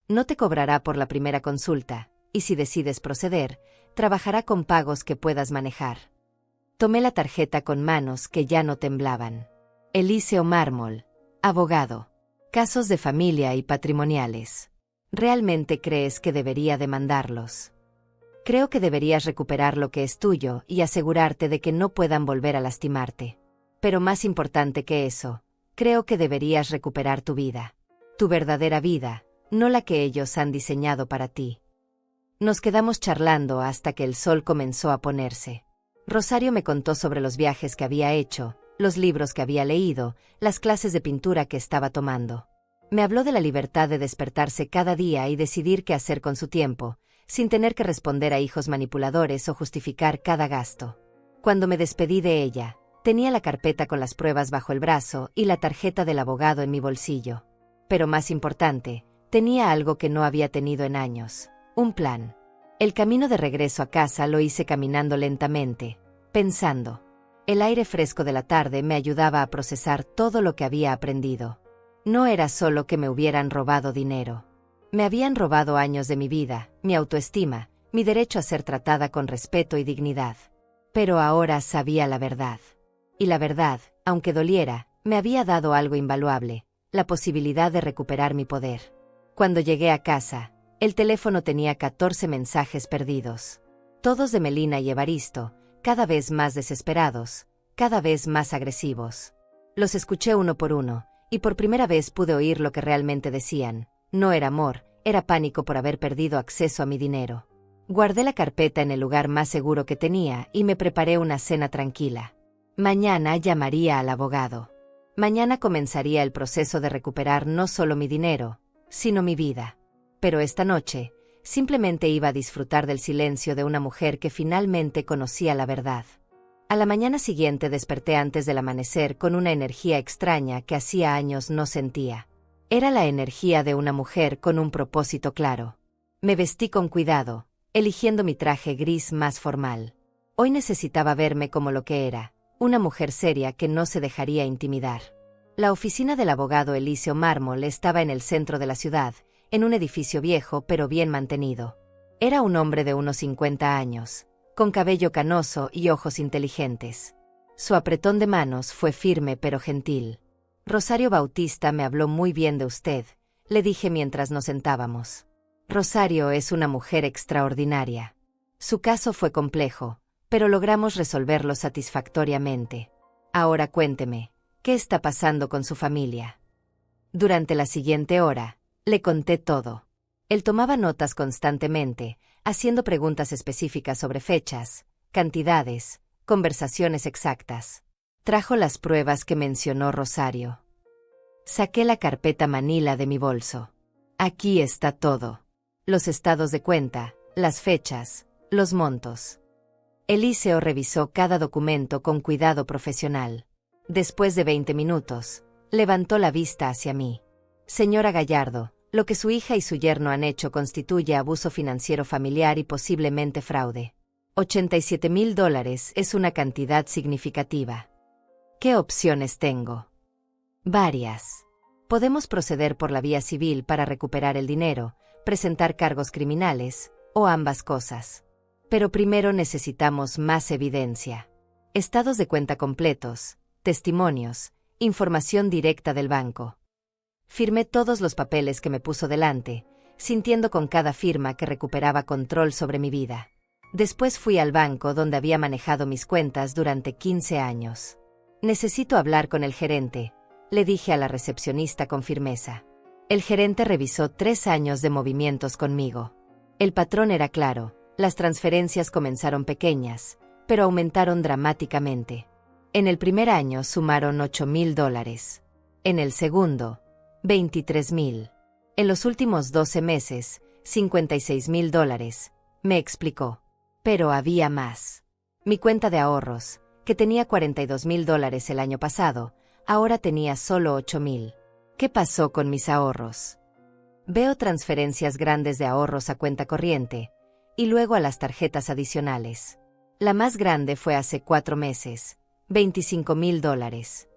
No te cobrará por la primera consulta, y si decides proceder, trabajará con pagos que puedas manejar. Tomé la tarjeta con manos que ya no temblaban. Eliseo Mármol, abogado. Casos de familia y patrimoniales. ¿Realmente crees que debería demandarlos? Creo que deberías recuperar lo que es tuyo y asegurarte de que no puedan volver a lastimarte. Pero más importante que eso, creo que deberías recuperar tu vida. Tu verdadera vida, no la que ellos han diseñado para ti. Nos quedamos charlando hasta que el sol comenzó a ponerse. Rosario me contó sobre los viajes que había hecho, los libros que había leído, las clases de pintura que estaba tomando. Me habló de la libertad de despertarse cada día y decidir qué hacer con su tiempo, sin tener que responder a hijos manipuladores o justificar cada gasto. Cuando me despedí de ella, tenía la carpeta con las pruebas bajo el brazo y la tarjeta del abogado en mi bolsillo. Pero más importante, tenía algo que no había tenido en años, un plan. El camino de regreso a casa lo hice caminando lentamente, pensando. El aire fresco de la tarde me ayudaba a procesar todo lo que había aprendido. No era solo que me hubieran robado dinero. Me habían robado años de mi vida, mi autoestima, mi derecho a ser tratada con respeto y dignidad. Pero ahora sabía la verdad. Y la verdad, aunque doliera, me había dado algo invaluable, la posibilidad de recuperar mi poder. Cuando llegué a casa, el teléfono tenía 14 mensajes perdidos. Todos de Melina y Evaristo, cada vez más desesperados, cada vez más agresivos. Los escuché uno por uno, Y por primera vez pude oír lo que realmente decían. No era amor, era pánico por haber perdido acceso a mi dinero. Guardé la carpeta en el lugar más seguro que tenía y me preparé una cena tranquila. Mañana llamaría al abogado. Mañana comenzaría el proceso de recuperar no solo mi dinero, sino mi vida. Pero esta noche, simplemente iba a disfrutar del silencio de una mujer que finalmente conocía la verdad. A la mañana siguiente desperté antes del amanecer con una energía extraña que hacía años no sentía. Era la energía de una mujer con un propósito claro. Me vestí con cuidado, eligiendo mi traje gris más formal. Hoy necesitaba verme como lo que era, una mujer seria que no se dejaría intimidar. La oficina del abogado Eliseo Mármol estaba en el centro de la ciudad, en un edificio viejo pero bien mantenido. Era un hombre de unos 50 años, con cabello canoso y ojos inteligentes. Su apretón de manos fue firme pero gentil. Rosario Bautista me habló muy bien de usted, le dije mientras nos sentábamos. Rosario es una mujer extraordinaria. Su caso fue complejo, pero logramos resolverlo satisfactoriamente. Ahora cuénteme, ¿qué está pasando con su familia? Durante la siguiente hora, le conté todo. Él tomaba notas constantemente, haciendo preguntas específicas sobre fechas, cantidades, conversaciones exactas. Trajo las pruebas que mencionó Rosario. Saqué la carpeta manila de mi bolso. Aquí está todo. Los estados de cuenta, las fechas, los montos. Eliseo revisó cada documento con cuidado profesional. Después de 20 minutos, levantó la vista hacia mí. Señora Gallardo, lo que su hija y su yerno han hecho constituye abuso financiero familiar y posiblemente fraude. $87,000 es una cantidad significativa. ¿Qué opciones tengo? Varias. Podemos proceder por la vía civil para recuperar el dinero, presentar cargos criminales, o ambas cosas. Pero primero necesitamos más evidencia. Estados de cuenta completos, testimonios, información directa del banco. Firmé todos los papeles que me puso delante, sintiendo con cada firma que recuperaba control sobre mi vida. Después fui al banco donde había manejado mis cuentas durante 15 años. Necesito hablar con el gerente, le dije a la recepcionista con firmeza. El gerente revisó 3 años de movimientos conmigo. El patrón era claro, las transferencias comenzaron pequeñas, pero aumentaron dramáticamente. En el primer año sumaron $8,000. En el segundo, 23,000. En los últimos 12 meses, $56,000, me explicó. Pero había más. Mi cuenta de ahorros, que tenía $42,000 el año pasado, ahora tenía solo 8,000. ¿Qué pasó con mis ahorros? Veo transferencias grandes de ahorros a cuenta corriente, y luego a las tarjetas adicionales. La más grande fue hace 4 meses, $25,000.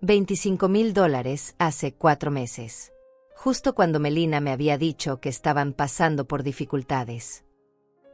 $25,000 hace 4 meses. Justo cuando Melina me había dicho que estaban pasando por dificultades.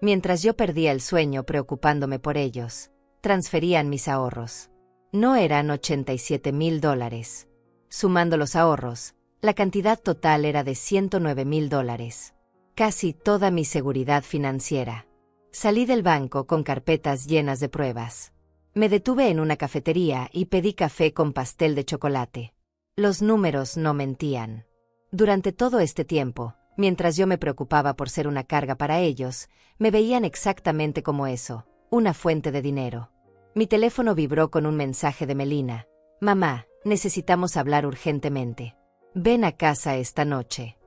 Mientras yo perdía el sueño preocupándome por ellos, transferían mis ahorros. No eran $87,000. Sumando los ahorros, la cantidad total era de $109,000. Casi toda mi seguridad financiera. Salí del banco con carpetas llenas de pruebas. Me detuve en una cafetería y pedí café con pastel de chocolate. Los números no mentían. Durante todo este tiempo, mientras yo me preocupaba por ser una carga para ellos, me veían exactamente como eso, una fuente de dinero. Mi teléfono vibró con un mensaje de Melina. Mamá, necesitamos hablar urgentemente. Ven a casa esta noche.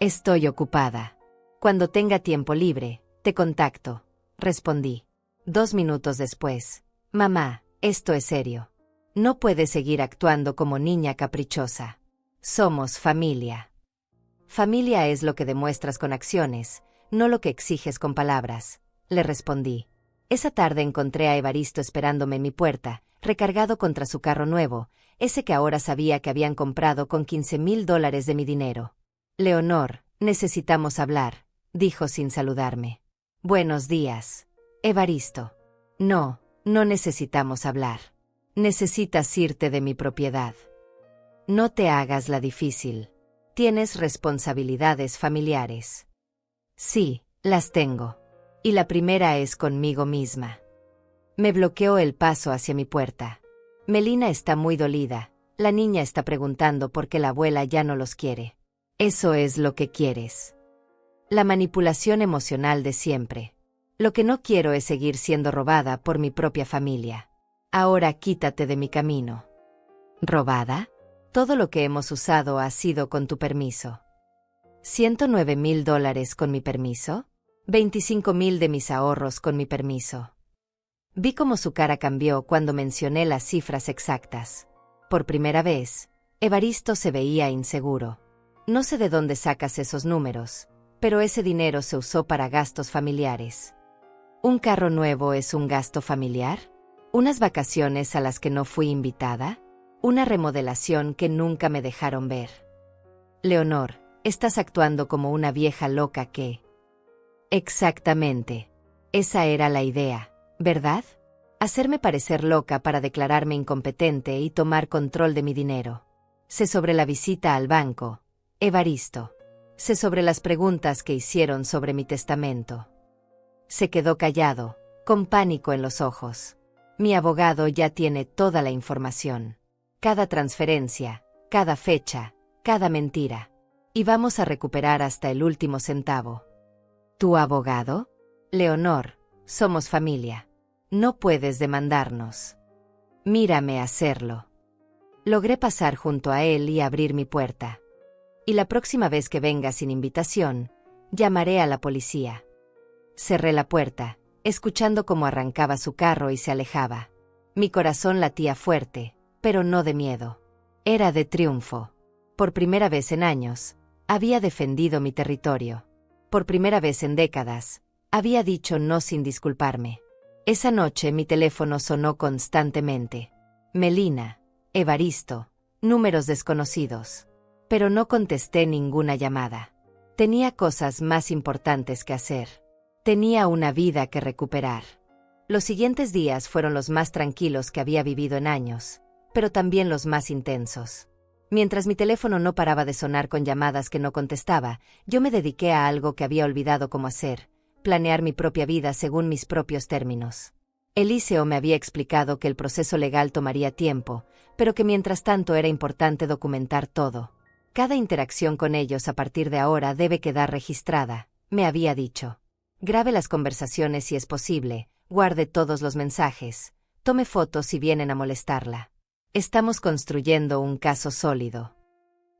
Estoy ocupada. Cuando tenga tiempo libre, te contacto, respondí. 2 minutos después. Mamá, esto es serio. No puedes seguir actuando como niña caprichosa. Somos familia. Familia es lo que demuestras con acciones, no lo que exiges con palabras, le respondí. Esa tarde encontré a Evaristo esperándome en mi puerta, recargado contra su carro nuevo, ese que ahora sabía que habían comprado con $15,000 de mi dinero. Leonor, necesitamos hablar, dijo sin saludarme. Buenos días, Evaristo. No necesitamos hablar. Necesitas irte de mi propiedad. No te hagas la difícil. Tienes responsabilidades familiares. Sí, las tengo. Y la primera es conmigo misma. Me bloqueó el paso hacia mi puerta. Melina está muy dolida, La niña está preguntando por qué la abuela ya no los quiere. Eso es lo que quieres. La manipulación emocional de siempre. Lo que no quiero es seguir siendo robada por mi propia familia. Ahora quítate de mi camino. ¿Robada? Todo lo que hemos usado ha sido con tu permiso. $109,000 con mi permiso. 25,000 de mis ahorros con mi permiso. Vi cómo su cara cambió cuando mencioné las cifras exactas. Por primera vez, Evaristo se veía inseguro. No sé de dónde sacas esos números, pero ese dinero se usó para gastos familiares. ¿Un carro nuevo es un gasto familiar? ¿Unas vacaciones a las que no fui invitada? ¿Una remodelación que nunca me dejaron ver? Leonor, estás actuando como una vieja loca que... Exactamente. Esa era la idea, ¿verdad? Hacerme parecer loca para declararme incompetente y tomar control de mi dinero. Sé sobre la visita al banco, Evaristo. Sé sobre las preguntas que hicieron sobre mi testamento. Se quedó callado, con pánico en los ojos. Mi abogado ya tiene toda la información. Cada transferencia, cada fecha, cada mentira. Y vamos a recuperar hasta el último centavo. ¿Tu abogado? Leonor, somos familia. No puedes demandarnos. Mírame hacerlo. Logré pasar junto a él y abrir mi puerta. Y la próxima vez que venga sin invitación, llamaré a la policía. Cerré la puerta, escuchando cómo arrancaba su carro y se alejaba. Mi corazón latía fuerte, pero no de miedo. Era de triunfo. Por primera vez en años, había defendido mi territorio. Por primera vez en décadas, había dicho no sin disculparme. Esa noche mi teléfono sonó constantemente. Melina, Evaristo, números desconocidos. Pero no contesté ninguna llamada. Tenía cosas más importantes que hacer. Tenía una vida que recuperar. Los siguientes días fueron los más tranquilos que había vivido en años, pero también los más intensos. Mientras mi teléfono no paraba de sonar con llamadas que no contestaba, yo me dediqué a algo que había olvidado cómo hacer: planear mi propia vida según mis propios términos. Eliseo me había explicado que el proceso legal tomaría tiempo, pero que mientras tanto era importante documentar todo. Cada interacción con ellos a partir de ahora debe quedar registrada, me había dicho. Grabe las conversaciones si es posible, guarde todos los mensajes, tome fotos si vienen a molestarla. Estamos construyendo un caso sólido.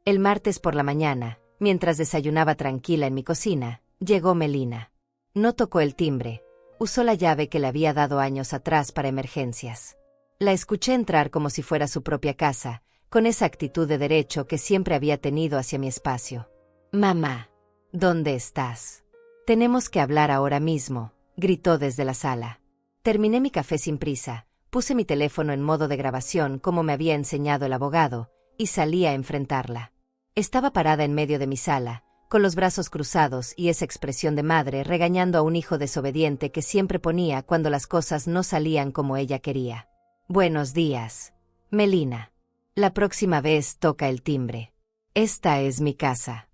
El martes por la mañana, mientras desayunaba tranquila en mi cocina, llegó Melina. No tocó el timbre, usó la llave que le había dado años atrás para emergencias. La escuché entrar como si fuera su propia casa, con esa actitud de derecho que siempre había tenido hacia mi espacio. «Mamá, ¿dónde estás? Tenemos que hablar ahora mismo», gritó desde la sala. Terminé mi café sin prisa, puse mi teléfono en modo de grabación como me había enseñado el abogado, y salí a enfrentarla. Estaba parada en medio de mi sala, con los brazos cruzados y esa expresión de madre regañando a un hijo desobediente que siempre ponía cuando las cosas no salían como ella quería. «Buenos días, Melina. La próxima vez toca el timbre. Esta es mi casa».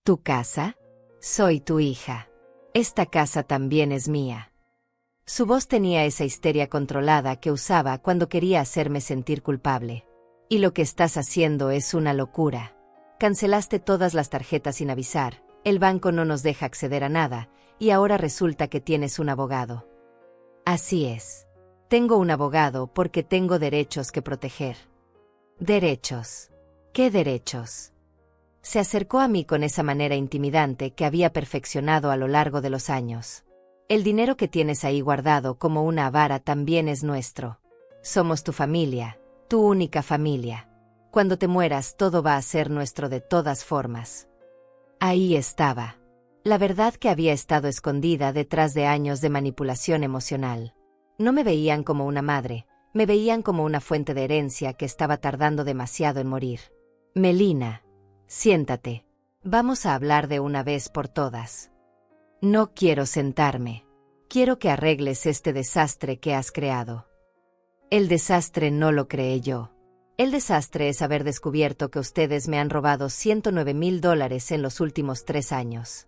«¿Tu casa? Soy tu hija. Esta casa también es mía». Su voz tenía esa histeria controlada que usaba cuando quería hacerme sentir culpable. «Y lo que estás haciendo es una locura. Cancelaste todas las tarjetas sin avisar, el banco no nos deja acceder a nada, y ahora resulta que tienes un abogado». «Así es. Tengo un abogado porque tengo derechos que proteger». «¿Derechos? ¿Qué derechos?». Se acercó a mí con esa manera intimidante que había perfeccionado a lo largo de los años. «El dinero que tienes ahí guardado como una avara también es nuestro. Somos tu familia, tu única familia. Cuando te mueras todo va a ser nuestro de todas formas». Ahí estaba. La verdad que había estado escondida detrás de años de manipulación emocional. No me veían como una madre, me veían como una fuente de herencia que estaba tardando demasiado en morir. «Melina, siéntate. Vamos a hablar de una vez por todas». «No quiero sentarme. Quiero que arregles este desastre que has creado». «El desastre no lo creé yo. El desastre es haber descubierto que ustedes me han robado $109,000 en los últimos 3 años».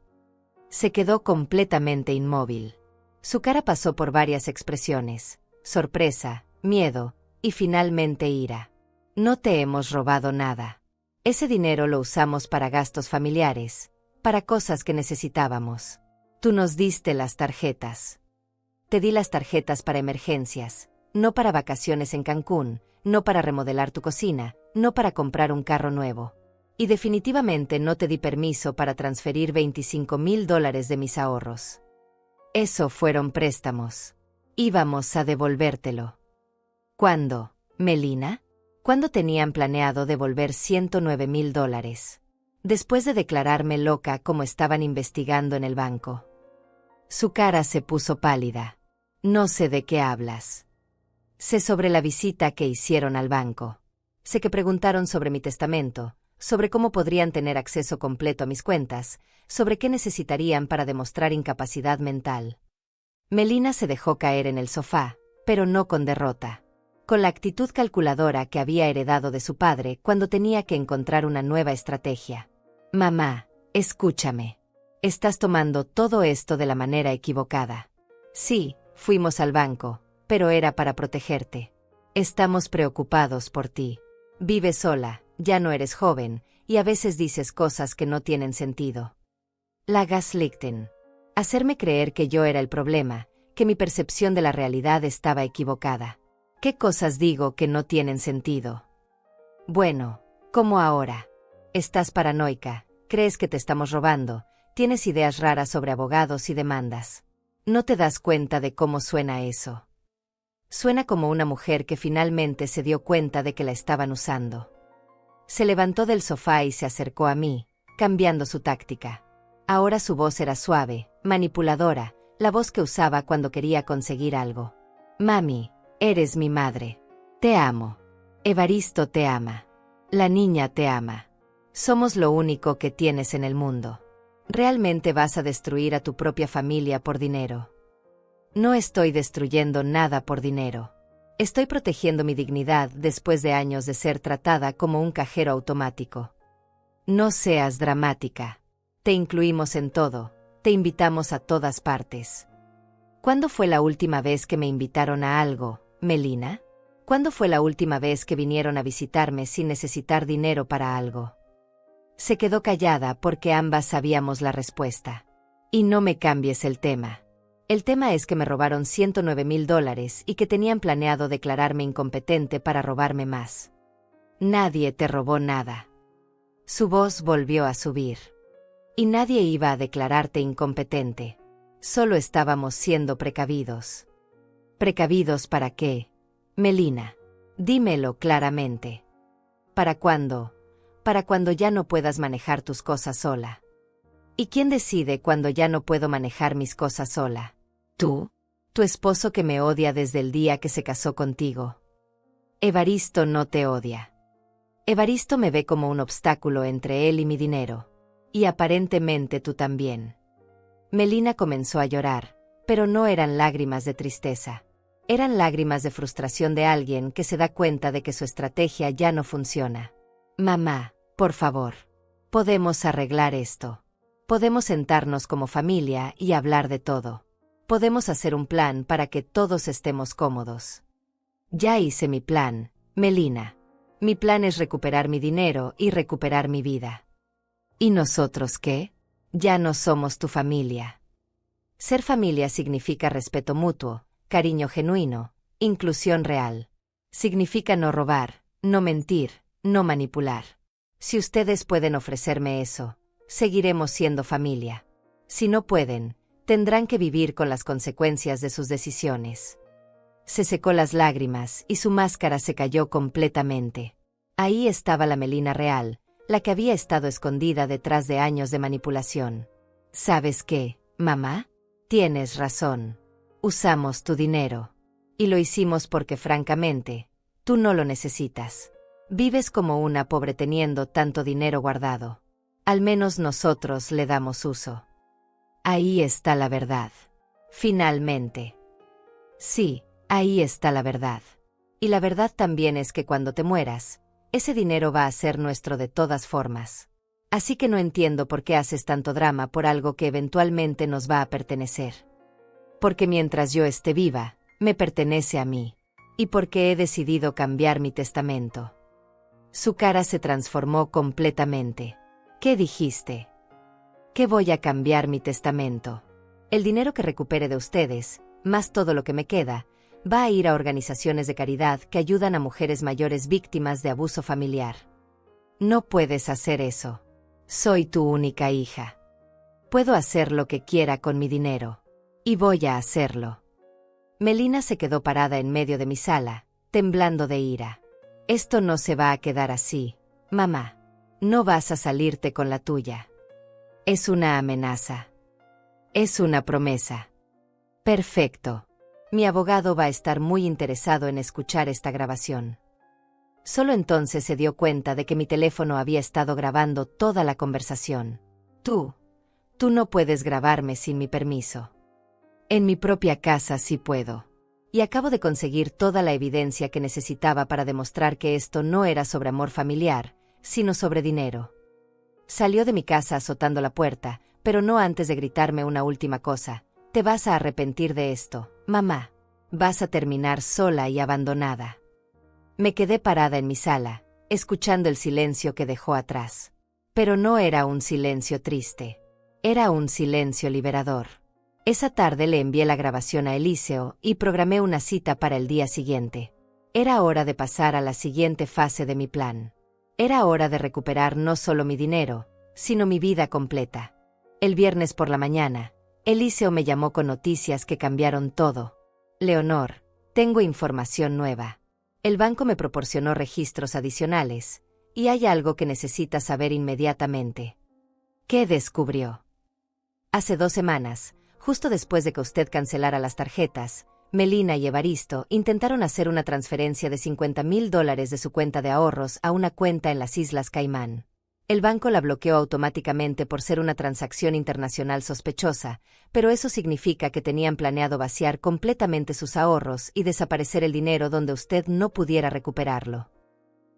Se quedó completamente inmóvil. Su cara pasó por varias expresiones: sorpresa, miedo y finalmente ira. No te hemos robado nada. Ese dinero lo usamos para gastos familiares, para cosas que necesitábamos. Tú nos diste las tarjetas. Te di las tarjetas para emergencias, no para vacaciones en Cancún, no para remodelar tu cocina, no para comprar un carro nuevo. Y definitivamente no te di permiso para transferir $25,000 de mis ahorros. Eso fueron préstamos. Íbamos a devolvértelo. ¿Cuándo, Melina? ¿Cuándo tenían planeado devolver $109,000? Después de declararme loca como estaban investigando en el banco. Su cara se puso pálida. No sé de qué hablas. Sé sobre la visita que hicieron al banco. Sé que preguntaron sobre mi testamento, sobre cómo podrían tener acceso completo a mis cuentas, sobre qué necesitarían para demostrar incapacidad mental. Melina se dejó caer en el sofá, pero no con derrota. Con la actitud calculadora que había heredado de su padre cuando tenía que encontrar una nueva estrategia. Mamá, escúchame. Estás tomando todo esto de la manera equivocada. Sí, fuimos al banco, pero era para protegerte. Estamos preocupados por ti. Vives sola, ya no eres joven, y a veces dices cosas que no tienen sentido. La gaslighting. Hacerme creer que yo era el problema, que mi percepción de la realidad estaba equivocada. ¿Qué cosas digo que no tienen sentido? Bueno, como ahora. Estás paranoica, crees que te estamos robando, tienes ideas raras sobre abogados y demandas. No te das cuenta de cómo suena eso. Suena como una mujer que finalmente se dio cuenta de que la estaban usando. Se levantó del sofá y se acercó a mí, cambiando su táctica. Ahora su voz era suave, manipuladora, la voz que usaba cuando quería conseguir algo. Mami, eres mi madre. Te amo. Evaristo te ama. La niña te ama. Somos lo único que tienes en el mundo. ¿Realmente vas a destruir a tu propia familia por dinero? No estoy destruyendo nada por dinero. Estoy protegiendo mi dignidad después de años de ser tratada como un cajero automático. No seas dramática. Te incluimos en todo, te invitamos a todas partes. ¿Cuándo fue la última vez que me invitaron a algo, Melina? ¿Cuándo fue la última vez que vinieron a visitarme sin necesitar dinero para algo? Se quedó callada porque ambas sabíamos la respuesta. Y no me cambies el tema. El tema es que me robaron $109,000 y que tenían planeado declararme incompetente para robarme más. Nadie te robó nada. Su voz volvió a subir. Y nadie iba a declararte incompetente. Solo estábamos siendo precavidos. ¿Precavidos para qué? Melina, dímelo claramente. ¿Para cuándo? Para cuando ya no puedas manejar tus cosas sola. ¿Y quién decide cuando ya no puedo manejar mis cosas sola? ¿Tú? ¿Tu esposo que me odia desde el día que se casó contigo? Evaristo no te odia. Evaristo me ve como un obstáculo entre él y mi dinero. Y aparentemente tú también. Melina comenzó a llorar, pero no eran lágrimas de tristeza. Eran lágrimas de frustración de alguien que se da cuenta de que su estrategia ya no funciona. Mamá, por favor. Podemos arreglar esto. Podemos sentarnos como familia y hablar de todo. Podemos hacer un plan para que todos estemos cómodos. Ya hice mi plan, Melina. Mi plan es recuperar mi dinero y recuperar mi vida. ¿Y nosotros qué? Ya no somos tu familia. Ser familia significa respeto mutuo, cariño genuino, inclusión real. Significa no robar, no mentir, no manipular. Si ustedes pueden ofrecerme eso, seguiremos siendo familia. Si no pueden, tendrán que vivir con las consecuencias de sus decisiones. Se secó las lágrimas y su máscara se cayó completamente. Ahí estaba la Melina real, la que había estado escondida detrás de años de manipulación. ¿Sabes qué, mamá? Tienes razón. Usamos tu dinero. Y lo hicimos porque francamente, tú no lo necesitas. Vives como una pobre teniendo tanto dinero guardado. Al menos nosotros le damos uso. Ahí está la verdad. Finalmente. Sí, ahí está la verdad. Y la verdad también es que cuando te mueras, ese dinero va a ser nuestro de todas formas. Así que no entiendo por qué haces tanto drama por algo que eventualmente nos va a pertenecer. Porque mientras yo esté viva, me pertenece a mí. Y porque he decidido cambiar mi testamento. Su cara se transformó completamente. ¿Qué dijiste? Que voy a cambiar mi testamento. El dinero que recupere de ustedes, más todo lo que me queda, va a ir a organizaciones de caridad que ayudan a mujeres mayores víctimas de abuso familiar. No puedes hacer eso. Soy tu única hija. Puedo hacer lo que quiera con mi dinero. Y voy a hacerlo. Melina se quedó parada en medio de mi sala, temblando de ira. Esto no se va a quedar así, mamá. No vas a salirte con la tuya. Es una amenaza. Es una promesa. Perfecto. Mi abogado va a estar muy interesado en escuchar esta grabación. Solo entonces se dio cuenta de que mi teléfono había estado grabando toda la conversación. Tú no puedes grabarme sin mi permiso. En mi propia casa sí puedo. Y acabo de conseguir toda la evidencia que necesitaba para demostrar que esto no era sobre amor familiar, sino sobre dinero. Salió de mi casa azotando la puerta, pero no antes de gritarme una última cosa. Te vas a arrepentir de esto, mamá. Vas a terminar sola y abandonada. Me quedé parada en mi sala, escuchando el silencio que dejó atrás. Pero no era un silencio triste. Era un silencio liberador. Esa tarde le envié la grabación a Eliseo y programé una cita para el día siguiente. Era hora de pasar a la siguiente fase de mi plan. Era hora de recuperar no solo mi dinero, sino mi vida completa. El viernes por la mañana, Eliseo me llamó con noticias que cambiaron todo. Leonor, tengo información nueva. El banco me proporcionó registros adicionales, y hay algo que necesitas saber inmediatamente. ¿Qué descubrió? Hace 2 semanas, justo después de que usted cancelara las tarjetas, Melina y Evaristo intentaron hacer una transferencia de $50,000 de su cuenta de ahorros a una cuenta en las Islas Caimán. El banco la bloqueó automáticamente por ser una transacción internacional sospechosa, pero eso significa que tenían planeado vaciar completamente sus ahorros y desaparecer el dinero donde usted no pudiera recuperarlo.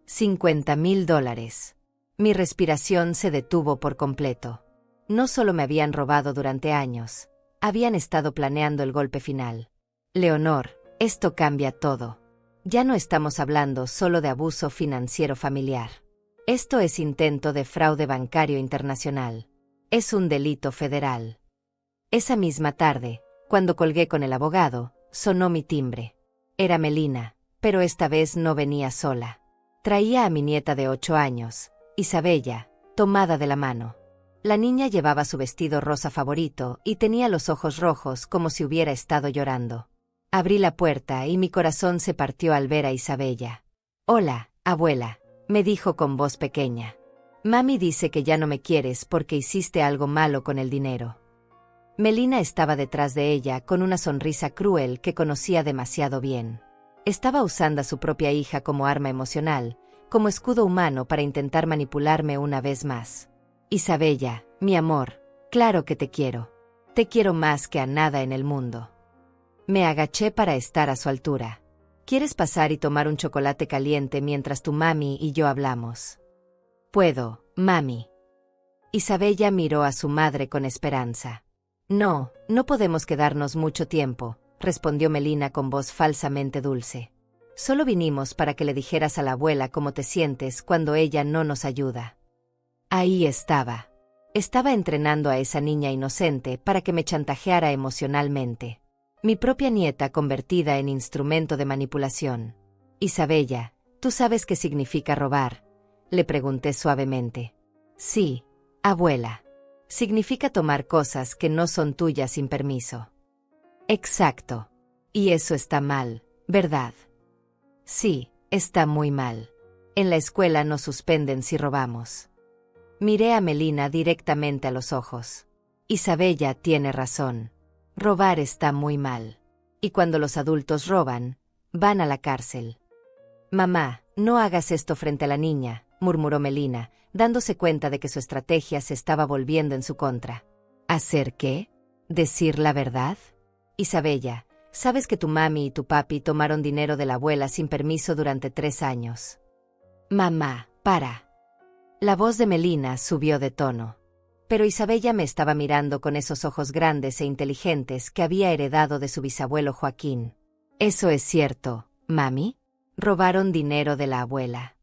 $50,000. Mi respiración se detuvo por completo. No solo me habían robado durante años, habían estado planeando el golpe final. Leonor, esto cambia todo. Ya no estamos hablando solo de abuso financiero familiar. Esto es intento de fraude bancario internacional. Es un delito federal. Esa misma tarde, cuando colgué con el abogado, sonó mi timbre. Era Melina, pero esta vez no venía sola. Traía a mi nieta de 8 años, Isabella, tomada de la mano. La niña llevaba su vestido rosa favorito y tenía los ojos rojos como si hubiera estado llorando. Abrí la puerta y mi corazón se partió al ver a Isabella. «Hola, abuela», me dijo con voz pequeña. «Mami dice que ya no me quieres porque hiciste algo malo con el dinero». Melina estaba detrás de ella con una sonrisa cruel que conocía demasiado bien. Estaba usando a su propia hija como arma emocional, como escudo humano para intentar manipularme una vez más. «Isabella, mi amor, claro que te quiero. Te quiero más que a nada en el mundo». Me agaché para estar a su altura. «¿Quieres pasar y tomar un chocolate caliente mientras tu mami y yo hablamos?» «Puedo, mami». Isabella miró a su madre con esperanza. «No, no podemos quedarnos mucho tiempo», respondió Melina con voz falsamente dulce. «Solo vinimos para que le dijeras a la abuela cómo te sientes cuando ella no nos ayuda». Ahí estaba. Estaba entrenando a esa niña inocente para que me chantajeara emocionalmente. Mi propia nieta convertida en instrumento de manipulación. «Isabella, ¿tú sabes qué significa robar?», le pregunté suavemente. «Sí, abuela. Significa tomar cosas que no son tuyas sin permiso». «Exacto. Y eso está mal, ¿verdad?». «Sí, está muy mal. En la escuela nos suspenden si robamos». Miré a Melina directamente a los ojos. «Isabella tiene razón. Robar está muy mal. Y cuando los adultos roban, van a la cárcel». «Mamá, no hagas esto frente a la niña», murmuró Melina, dándose cuenta de que su estrategia se estaba volviendo en su contra. «¿Hacer qué? ¿Decir la verdad?» «Isabella, sabes que tu mami y tu papi tomaron dinero de la abuela sin permiso durante 3 años». «Mamá, para». La voz de Melina subió de tono. Pero Isabella me estaba mirando con esos ojos grandes e inteligentes que había heredado de su bisabuelo Joaquín. «¿Eso es cierto, mami? ¿Robaron dinero de la abuela?».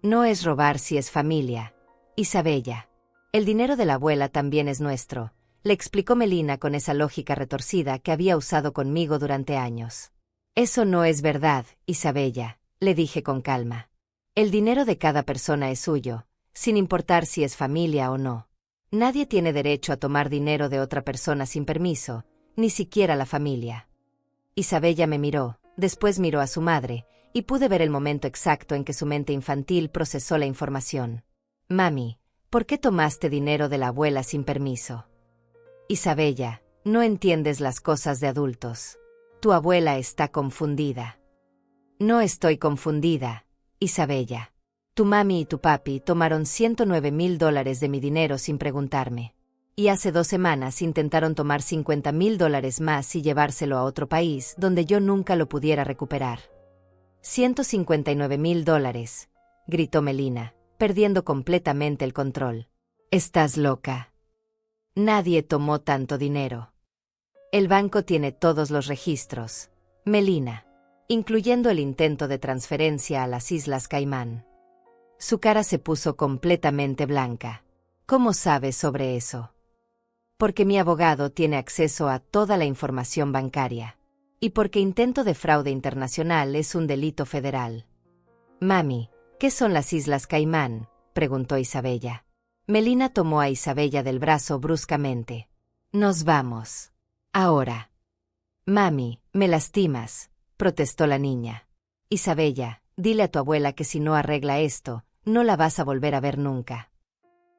No es robar si es familia. Isabella. El dinero de la abuela también es nuestro, le explicó Melina con esa lógica retorcida que había usado conmigo durante años. Eso no es verdad, Isabella, le dije con calma. El dinero de cada persona es suyo, sin importar si es familia o no. Nadie tiene derecho a tomar dinero de otra persona sin permiso, ni siquiera la familia. Isabella me miró, después miró a su madre, y pude ver el momento exacto en que su mente infantil procesó la información. Mami, ¿por qué tomaste dinero de la abuela sin permiso? Isabella, no entiendes las cosas de adultos. Tu abuela está confundida. No estoy confundida, Isabella. Tu mami y tu papi tomaron $109,000 de mi dinero sin preguntarme. Y hace 2 semanas intentaron tomar $50,000 más y llevárselo a otro país donde yo nunca lo pudiera recuperar. $159,000, gritó Melina, perdiendo completamente el control. Estás loca. Nadie tomó tanto dinero. El banco tiene todos los registros, Melina, incluyendo el intento de transferencia a las Islas Caimán. Su cara se puso completamente blanca. ¿Cómo sabes sobre eso? Porque mi abogado tiene acceso a toda la información bancaria. Y porque intento de fraude internacional es un delito federal. Mami, ¿qué son las Islas Caimán?, preguntó Isabella. Melina tomó a Isabella del brazo bruscamente. Nos vamos. Ahora. Mami, me lastimas, protestó la niña. Isabella, dile a tu abuela que si no arregla esto, no la vas a volver a ver nunca.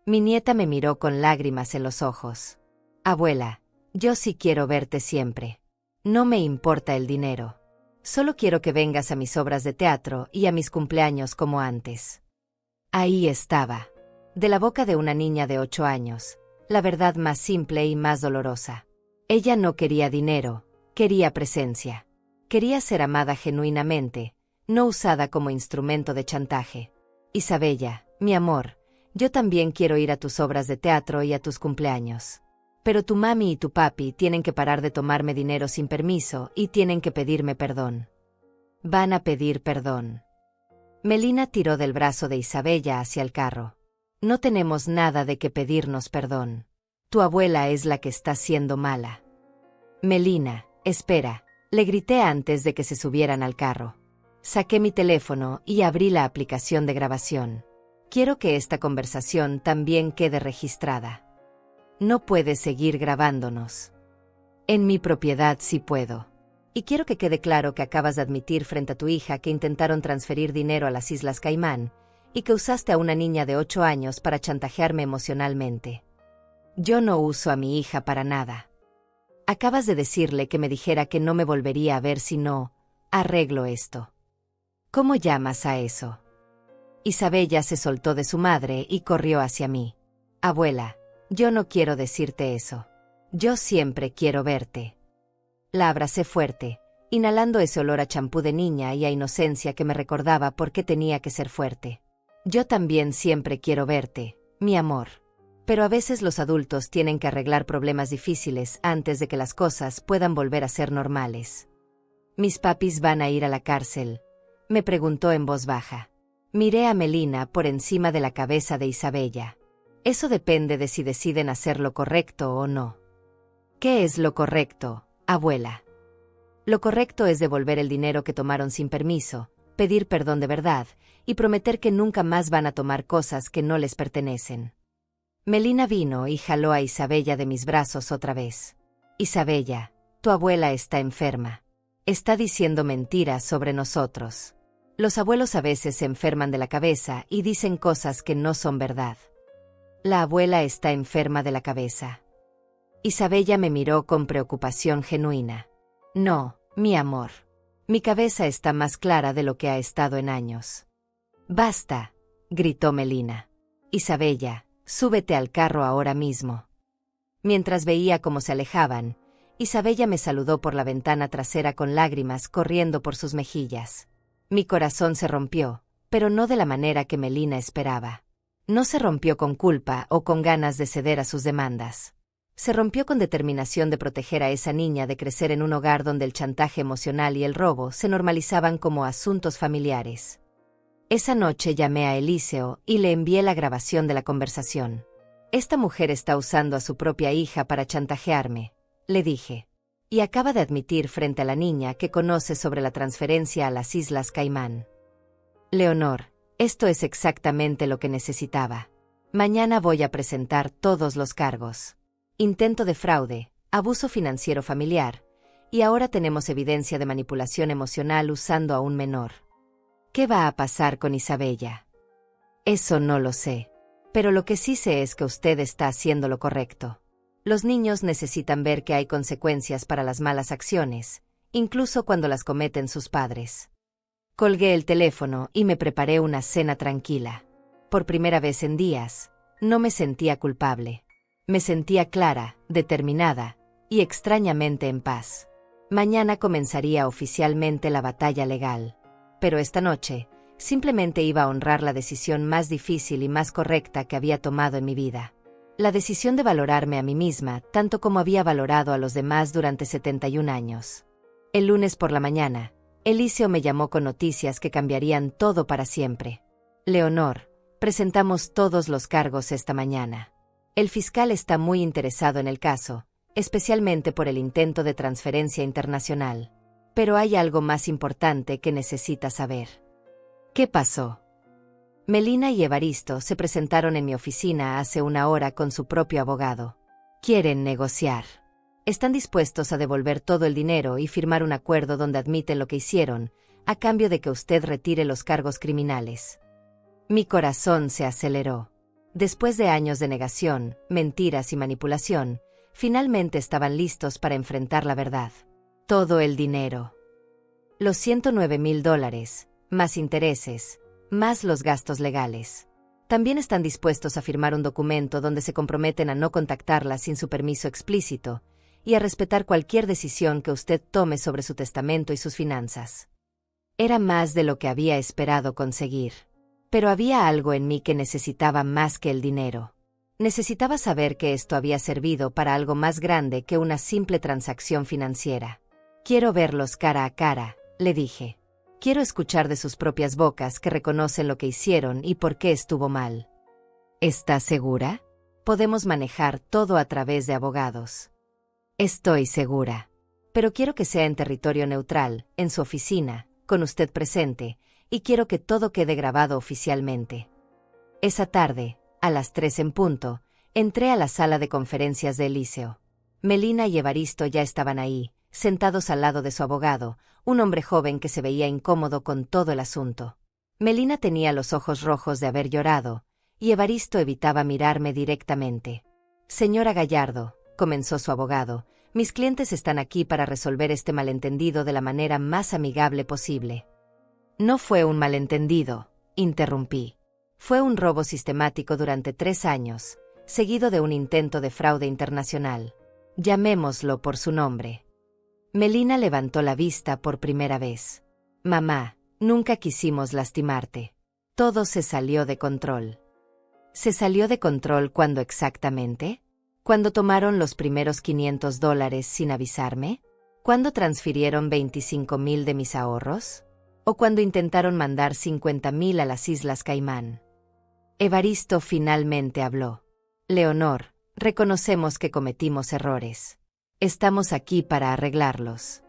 Mi nieta me miró con lágrimas en los ojos. Abuela, yo sí quiero verte siempre. No me importa el dinero. Solo quiero que vengas a mis obras de teatro y a mis cumpleaños como antes. Ahí estaba, de la boca de una niña de 8 años, la verdad más simple y más dolorosa. Ella no quería dinero, quería presencia. Quería ser amada genuinamente, no usada como instrumento de chantaje. Isabella, mi amor, yo también quiero ir a tus obras de teatro y a tus cumpleaños. Pero tu mami y tu papi tienen que parar de tomarme dinero sin permiso y tienen que pedirme perdón. Van a pedir perdón. Melina tiró del brazo de Isabella hacia el carro. No tenemos nada de que pedirnos perdón. Tu abuela es la que está siendo mala. Melina, espera, le grité antes de que se subieran al carro. Saqué mi teléfono y abrí la aplicación de grabación. Quiero que esta conversación también quede registrada. No puedes seguir grabándonos. En mi propiedad sí puedo. Y quiero que quede claro que acabas de admitir frente a tu hija que intentaron transferir dinero a las Islas Caimán y que usaste a una niña de 8 años para chantajearme emocionalmente. Yo no uso a mi hija para nada. Acabas de decirle que me dijera que no me volvería a ver si no arreglo esto. ¿Cómo llamas a eso? Isabella se soltó de su madre y corrió hacia mí. Abuela, yo no quiero decirte eso. Yo siempre quiero verte. La abracé fuerte, inhalando ese olor a champú de niña y a inocencia que me recordaba por qué tenía que ser fuerte. Yo también siempre quiero verte, mi amor. Pero a veces los adultos tienen que arreglar problemas difíciles antes de que las cosas puedan volver a ser normales. ¿Mis papis van a ir a la cárcel?, me preguntó en voz baja. Miré a Melina por encima de la cabeza de Isabella. Eso depende de si deciden hacer lo correcto o no. ¿Qué es lo correcto, abuela? Lo correcto es devolver el dinero que tomaron sin permiso, pedir perdón de verdad y prometer que nunca más van a tomar cosas que no les pertenecen. Melina vino y jaló a Isabella de mis brazos otra vez. Isabella, tu abuela está enferma. Está diciendo mentiras sobre nosotros. Los abuelos a veces se enferman de la cabeza y dicen cosas que no son verdad. La abuela está enferma de la cabeza. Isabella me miró con preocupación genuina. No, mi amor. Mi cabeza está más clara de lo que ha estado en años. Basta, gritó Melina. Isabella, súbete al carro ahora mismo. Mientras veía cómo se alejaban, Isabella me saludó por la ventana trasera con lágrimas corriendo por sus mejillas. Mi corazón se rompió, pero no de la manera que Melina esperaba. No se rompió con culpa o con ganas de ceder a sus demandas. Se rompió con determinación de proteger a esa niña de crecer en un hogar donde el chantaje emocional y el robo se normalizaban como asuntos familiares. Esa noche llamé a Eliseo y le envié la grabación de la conversación. Esta mujer está usando a su propia hija para chantajearme, le dije. Y acaba de admitir frente a la niña que conoce sobre la transferencia a las Islas Caimán. Leonor, esto es exactamente lo que necesitaba. Mañana voy a presentar todos los cargos. Intento de fraude, abuso financiero familiar, y ahora tenemos evidencia de manipulación emocional usando a un menor. ¿Qué va a pasar con Isabella? Eso no lo sé. Pero lo que sí sé es que usted está haciendo lo correcto. Los niños necesitan ver que hay consecuencias para las malas acciones, incluso cuando las cometen sus padres. Colgué el teléfono y me preparé una cena tranquila. Por primera vez en días, no me sentía culpable. Me sentía clara, determinada y extrañamente en paz. Mañana comenzaría oficialmente la batalla legal. Pero esta noche, simplemente iba a honrar la decisión más difícil y más correcta que había tomado en mi vida. La decisión de valorarme a mí misma, tanto como había valorado a los demás durante 71 años. El lunes por la mañana, Eliseo me llamó con noticias que cambiarían todo para siempre. Leonor, presentamos todos los cargos esta mañana. El fiscal está muy interesado en el caso, especialmente por el intento de transferencia internacional. Pero hay algo más importante que necesita saber. ¿Qué pasó? Melina y Evaristo se presentaron en mi oficina hace una hora con su propio abogado. Quieren negociar. Están dispuestos a devolver todo el dinero y firmar un acuerdo donde admiten lo que hicieron, a cambio de que usted retire los cargos criminales. Mi corazón se aceleró. Después de años de negación, mentiras y manipulación, finalmente estaban listos para enfrentar la verdad. Todo el dinero. Los $109,000, más intereses, más los gastos legales. También están dispuestos a firmar un documento donde se comprometen a no contactarla sin su permiso explícito y a respetar cualquier decisión que usted tome sobre su testamento y sus finanzas. Era más de lo que había esperado conseguir. Pero había algo en mí que necesitaba más que el dinero. Necesitaba saber que esto había servido para algo más grande que una simple transacción financiera. Quiero verlos cara a cara, le dije. Quiero escuchar de sus propias bocas que reconocen lo que hicieron y por qué estuvo mal. ¿Está segura? Podemos manejar todo a través de abogados. Estoy segura. Pero quiero que sea en territorio neutral, en su oficina, con usted presente, y quiero que todo quede grabado oficialmente. Esa tarde, a las 3 en punto, entré a la sala de conferencias de Eliseo. Melina y Evaristo ya estaban ahí, sentados al lado de su abogado, un hombre joven que se veía incómodo con todo el asunto. Melina tenía los ojos rojos de haber llorado, y Evaristo evitaba mirarme directamente. Señora Gallardo, comenzó su abogado, mis clientes están aquí para resolver este malentendido de la manera más amigable posible. No fue un malentendido, interrumpí. Fue un robo sistemático durante 3 años, seguido de un intento de fraude internacional. Llamémoslo por su nombre. Melina levantó la vista por primera vez. Mamá, nunca quisimos lastimarte. Todo se salió de control. ¿Se salió de control cuándo exactamente? ¿Cuándo tomaron los primeros $500 sin avisarme? ¿Cuándo transfirieron 25,000 de mis ahorros? ¿O cuando intentaron mandar 50,000 a las Islas Caimán? Evaristo finalmente habló. Leonor, reconocemos que cometimos errores. Estamos aquí para arreglarlos.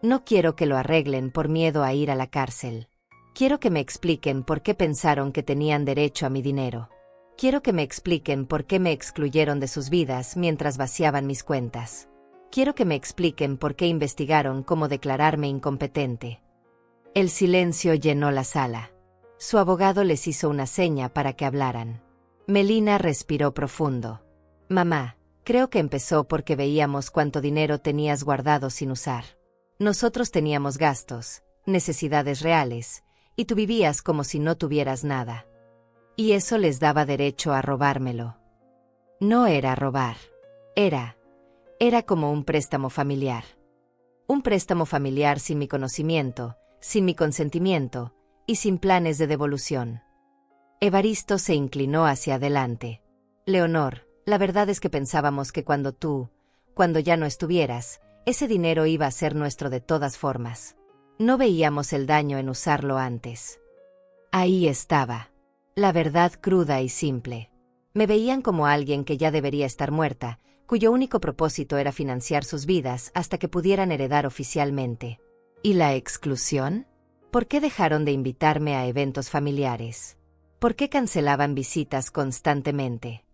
No quiero que lo arreglen por miedo a ir a la cárcel. Quiero que me expliquen por qué pensaron que tenían derecho a mi dinero. Quiero que me expliquen por qué me excluyeron de sus vidas mientras vaciaban mis cuentas. Quiero que me expliquen por qué investigaron cómo declararme incompetente. El silencio llenó la sala. Su abogado les hizo una seña para que hablaran. Melina respiró profundo. Mamá, creo que empezó porque veíamos cuánto dinero tenías guardado sin usar. Nosotros teníamos gastos, necesidades reales, y tú vivías como si no tuvieras nada. Y eso les daba derecho a robármelo. No era robar. Era como un préstamo familiar. Un préstamo familiar sin mi conocimiento, sin mi consentimiento, y sin planes de devolución. Evaristo se inclinó hacia adelante. Leonor, la verdad es que pensábamos que cuando ya no estuvieras, ese dinero iba a ser nuestro de todas formas. No veíamos el daño en usarlo antes. Ahí estaba. La verdad cruda y simple. Me veían como alguien que ya debería estar muerta, cuyo único propósito era financiar sus vidas hasta que pudieran heredar oficialmente. ¿Y la exclusión? ¿Por qué dejaron de invitarme a eventos familiares? ¿Por qué cancelaban visitas constantemente?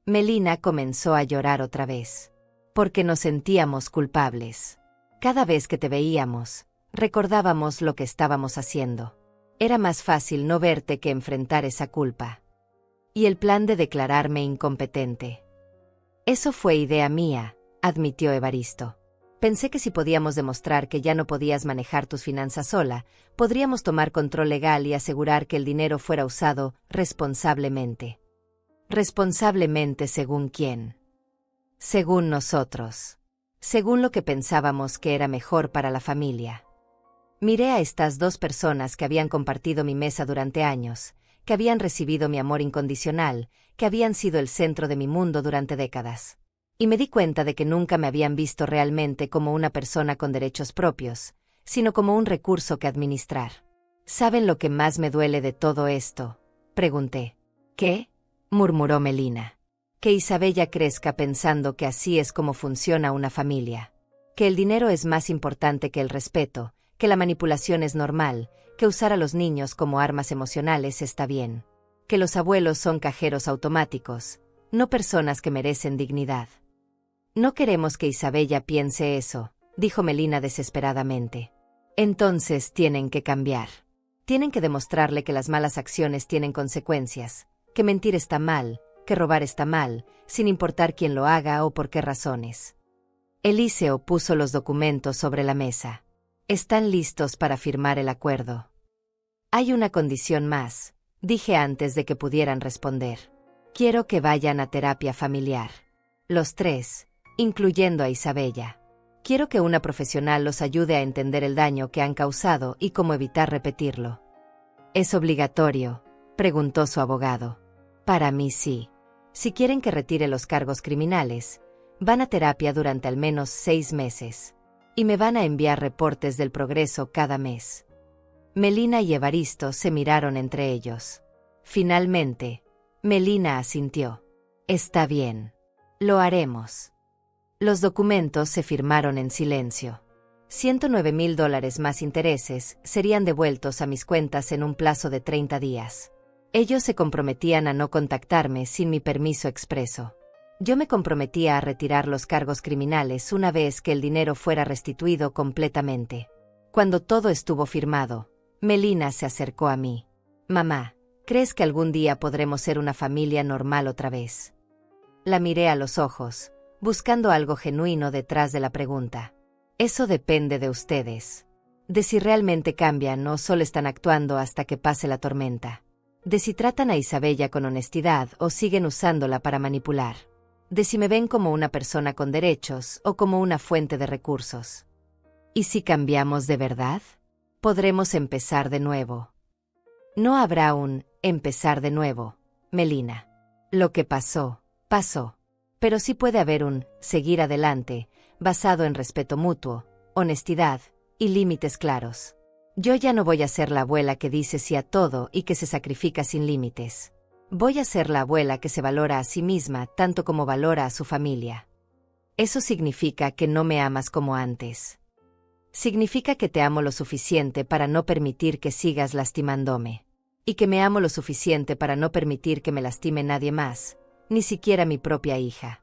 Melina comenzó a llorar otra vez. Porque nos sentíamos culpables. Cada vez que te veíamos, recordábamos lo que estábamos haciendo. Era más fácil no verte que enfrentar esa culpa. Y el plan de declararme incompetente. Eso fue idea mía, admitió Evaristo. Pensé que si podíamos demostrar que ya no podías manejar tus finanzas sola, podríamos tomar control legal y asegurar que el dinero fuera usado responsablemente. ¿Responsablemente según quién? Según nosotros. Según lo que pensábamos que era mejor para la familia. Miré a estas dos personas que habían compartido mi mesa durante años, que habían recibido mi amor incondicional, que habían sido el centro de mi mundo durante décadas. Y me di cuenta de que nunca me habían visto realmente como una persona con derechos propios, sino como un recurso que administrar. ¿Saben lo que más me duele de todo esto?, pregunté. ¿Qué?, murmuró Melina. Que Isabella crezca pensando que así es como funciona una familia. Que el dinero es más importante que el respeto, que la manipulación es normal, que usar a los niños como armas emocionales está bien. Que los abuelos son cajeros automáticos, no personas que merecen dignidad. No queremos que Isabella piense eso, dijo Melina desesperadamente. Entonces tienen que cambiar. Tienen que demostrarle que las malas acciones tienen consecuencias, que mentir está mal, que robar está mal, sin importar quién lo haga o por qué razones. Eliseo puso los documentos sobre la mesa. Están listos para firmar el acuerdo. Hay una condición más, dije antes de que pudieran responder. Quiero que vayan a terapia familiar. Los tres, incluyendo a Isabella. Quiero que una profesional los ayude a entender el daño que han causado y cómo evitar repetirlo. ¿Es obligatorio?, preguntó su abogado. Para mí sí. Si quieren que retire los cargos criminales, van a terapia durante al menos 6 meses. Y me van a enviar reportes del progreso cada mes. Melina y Evaristo se miraron entre ellos. Finalmente, Melina asintió. Está bien. Lo haremos. Los documentos se firmaron en silencio. $109,000 más intereses serían devueltos a mis cuentas en un plazo de 30 días. Ellos se comprometían a no contactarme sin mi permiso expreso. Yo me comprometía a retirar los cargos criminales una vez que el dinero fuera restituido completamente. Cuando todo estuvo firmado, Melina se acercó a mí. Mamá, ¿crees que algún día podremos ser una familia normal otra vez? La miré a los ojos, buscando algo genuino detrás de la pregunta. Eso depende de ustedes. De si realmente cambian o solo están actuando hasta que pase la tormenta. De si tratan a Isabella con honestidad o siguen usándola para manipular. De si me ven como una persona con derechos o como una fuente de recursos. ¿Y si cambiamos de verdad? Podremos empezar de nuevo. No habrá un empezar de nuevo, Melina. Lo que pasó, pasó. Pero sí puede haber un seguir adelante, basado en respeto mutuo, honestidad y límites claros. Yo ya no voy a ser la abuela que dice sí a todo y que se sacrifica sin límites. Voy a ser la abuela que se valora a sí misma tanto como valora a su familia. Eso significa que no me amas como antes. Significa que te amo lo suficiente para no permitir que sigas lastimándome. Y que me amo lo suficiente para no permitir que me lastime nadie más, ni siquiera mi propia hija.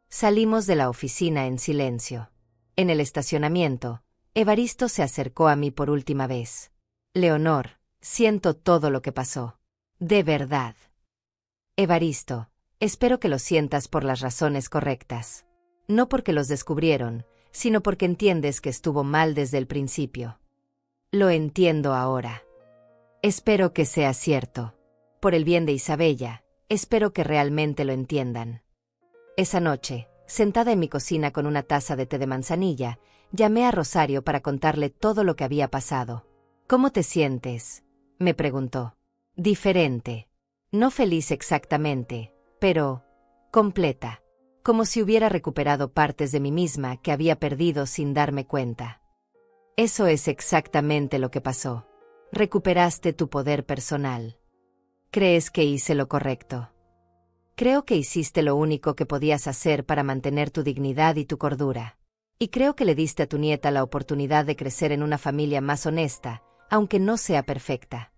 Salimos de la oficina en silencio. En el estacionamiento, Evaristo se acercó a mí por última vez. Leonor, siento todo lo que pasó. De verdad. Evaristo, espero que lo sientas por las razones correctas. No porque los descubrieron, sino porque entiendes que estuvo mal desde el principio. Lo entiendo ahora. Espero que sea cierto. Por el bien de Isabella, espero que realmente lo entiendan. Esa noche, sentada en mi cocina con una taza de té de manzanilla, llamé a Rosario para contarle todo lo que había pasado. ¿Cómo te sientes?, me preguntó. Diferente. No feliz exactamente, pero completa. Como si hubiera recuperado partes de mí misma que había perdido sin darme cuenta. Eso es exactamente lo que pasó. Recuperaste tu poder personal. ¿Crees que hice lo correcto? Creo que hiciste lo único que podías hacer para mantener tu dignidad y tu cordura. Y creo que le diste a tu nieta la oportunidad de crecer en una familia más honesta, aunque no sea perfecta.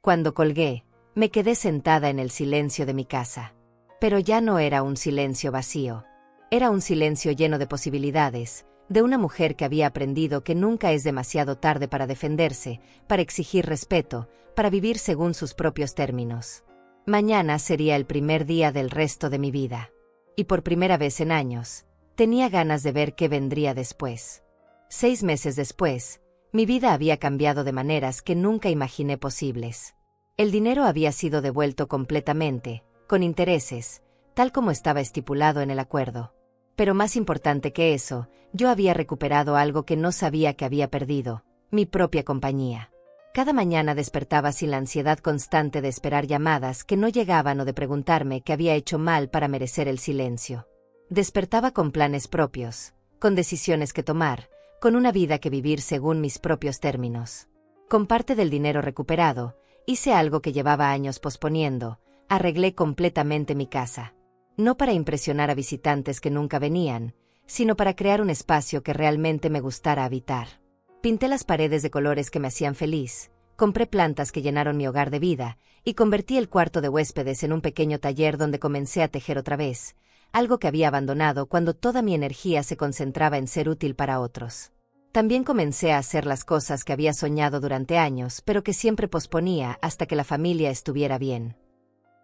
Cuando colgué, me quedé sentada en el silencio de mi casa. Pero ya no era un silencio vacío. Era un silencio lleno de posibilidades, de una mujer que había aprendido que nunca es demasiado tarde para defenderse, para exigir respeto, para vivir según sus propios términos. Mañana sería el primer día del resto de mi vida. Y por primera vez en años, tenía ganas de ver qué vendría después. 6 meses después, mi vida había cambiado de maneras que nunca imaginé posibles. El dinero había sido devuelto completamente, con intereses, tal como estaba estipulado en el acuerdo. Pero más importante que eso, yo había recuperado algo que no sabía que había perdido, mi propia compañía. Cada mañana despertaba sin la ansiedad constante de esperar llamadas que no llegaban o de preguntarme qué había hecho mal para merecer el silencio. Despertaba con planes propios, con decisiones que tomar, con una vida que vivir según mis propios términos. Con parte del dinero recuperado, hice algo que llevaba años posponiendo, arreglé completamente mi casa. No para impresionar a visitantes que nunca venían, sino para crear un espacio que realmente me gustara habitar. Pinté las paredes de colores que me hacían feliz, compré plantas que llenaron mi hogar de vida, y convertí el cuarto de huéspedes en un pequeño taller donde comencé a tejer otra vez, algo que había abandonado cuando toda mi energía se concentraba en ser útil para otros. También comencé a hacer las cosas que había soñado durante años, pero que siempre posponía hasta que la familia estuviera bien.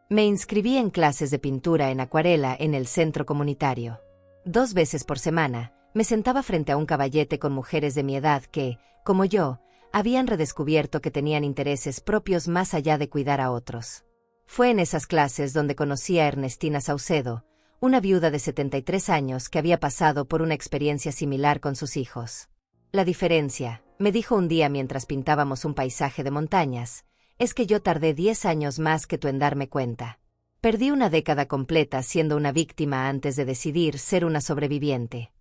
Me inscribí en clases de pintura en acuarela en el centro comunitario. 2 veces por semana, me sentaba frente a un caballete con mujeres de mi edad que, como yo, habían redescubierto que tenían intereses propios más allá de cuidar a otros. Fue en esas clases donde conocí a Ernestina Saucedo, una viuda de 73 años que había pasado por una experiencia similar con sus hijos. La diferencia, me dijo un día mientras pintábamos un paisaje de montañas, es que yo tardé 10 años más que tú en darme cuenta. Perdí una década completa siendo una víctima antes de decidir ser una sobreviviente.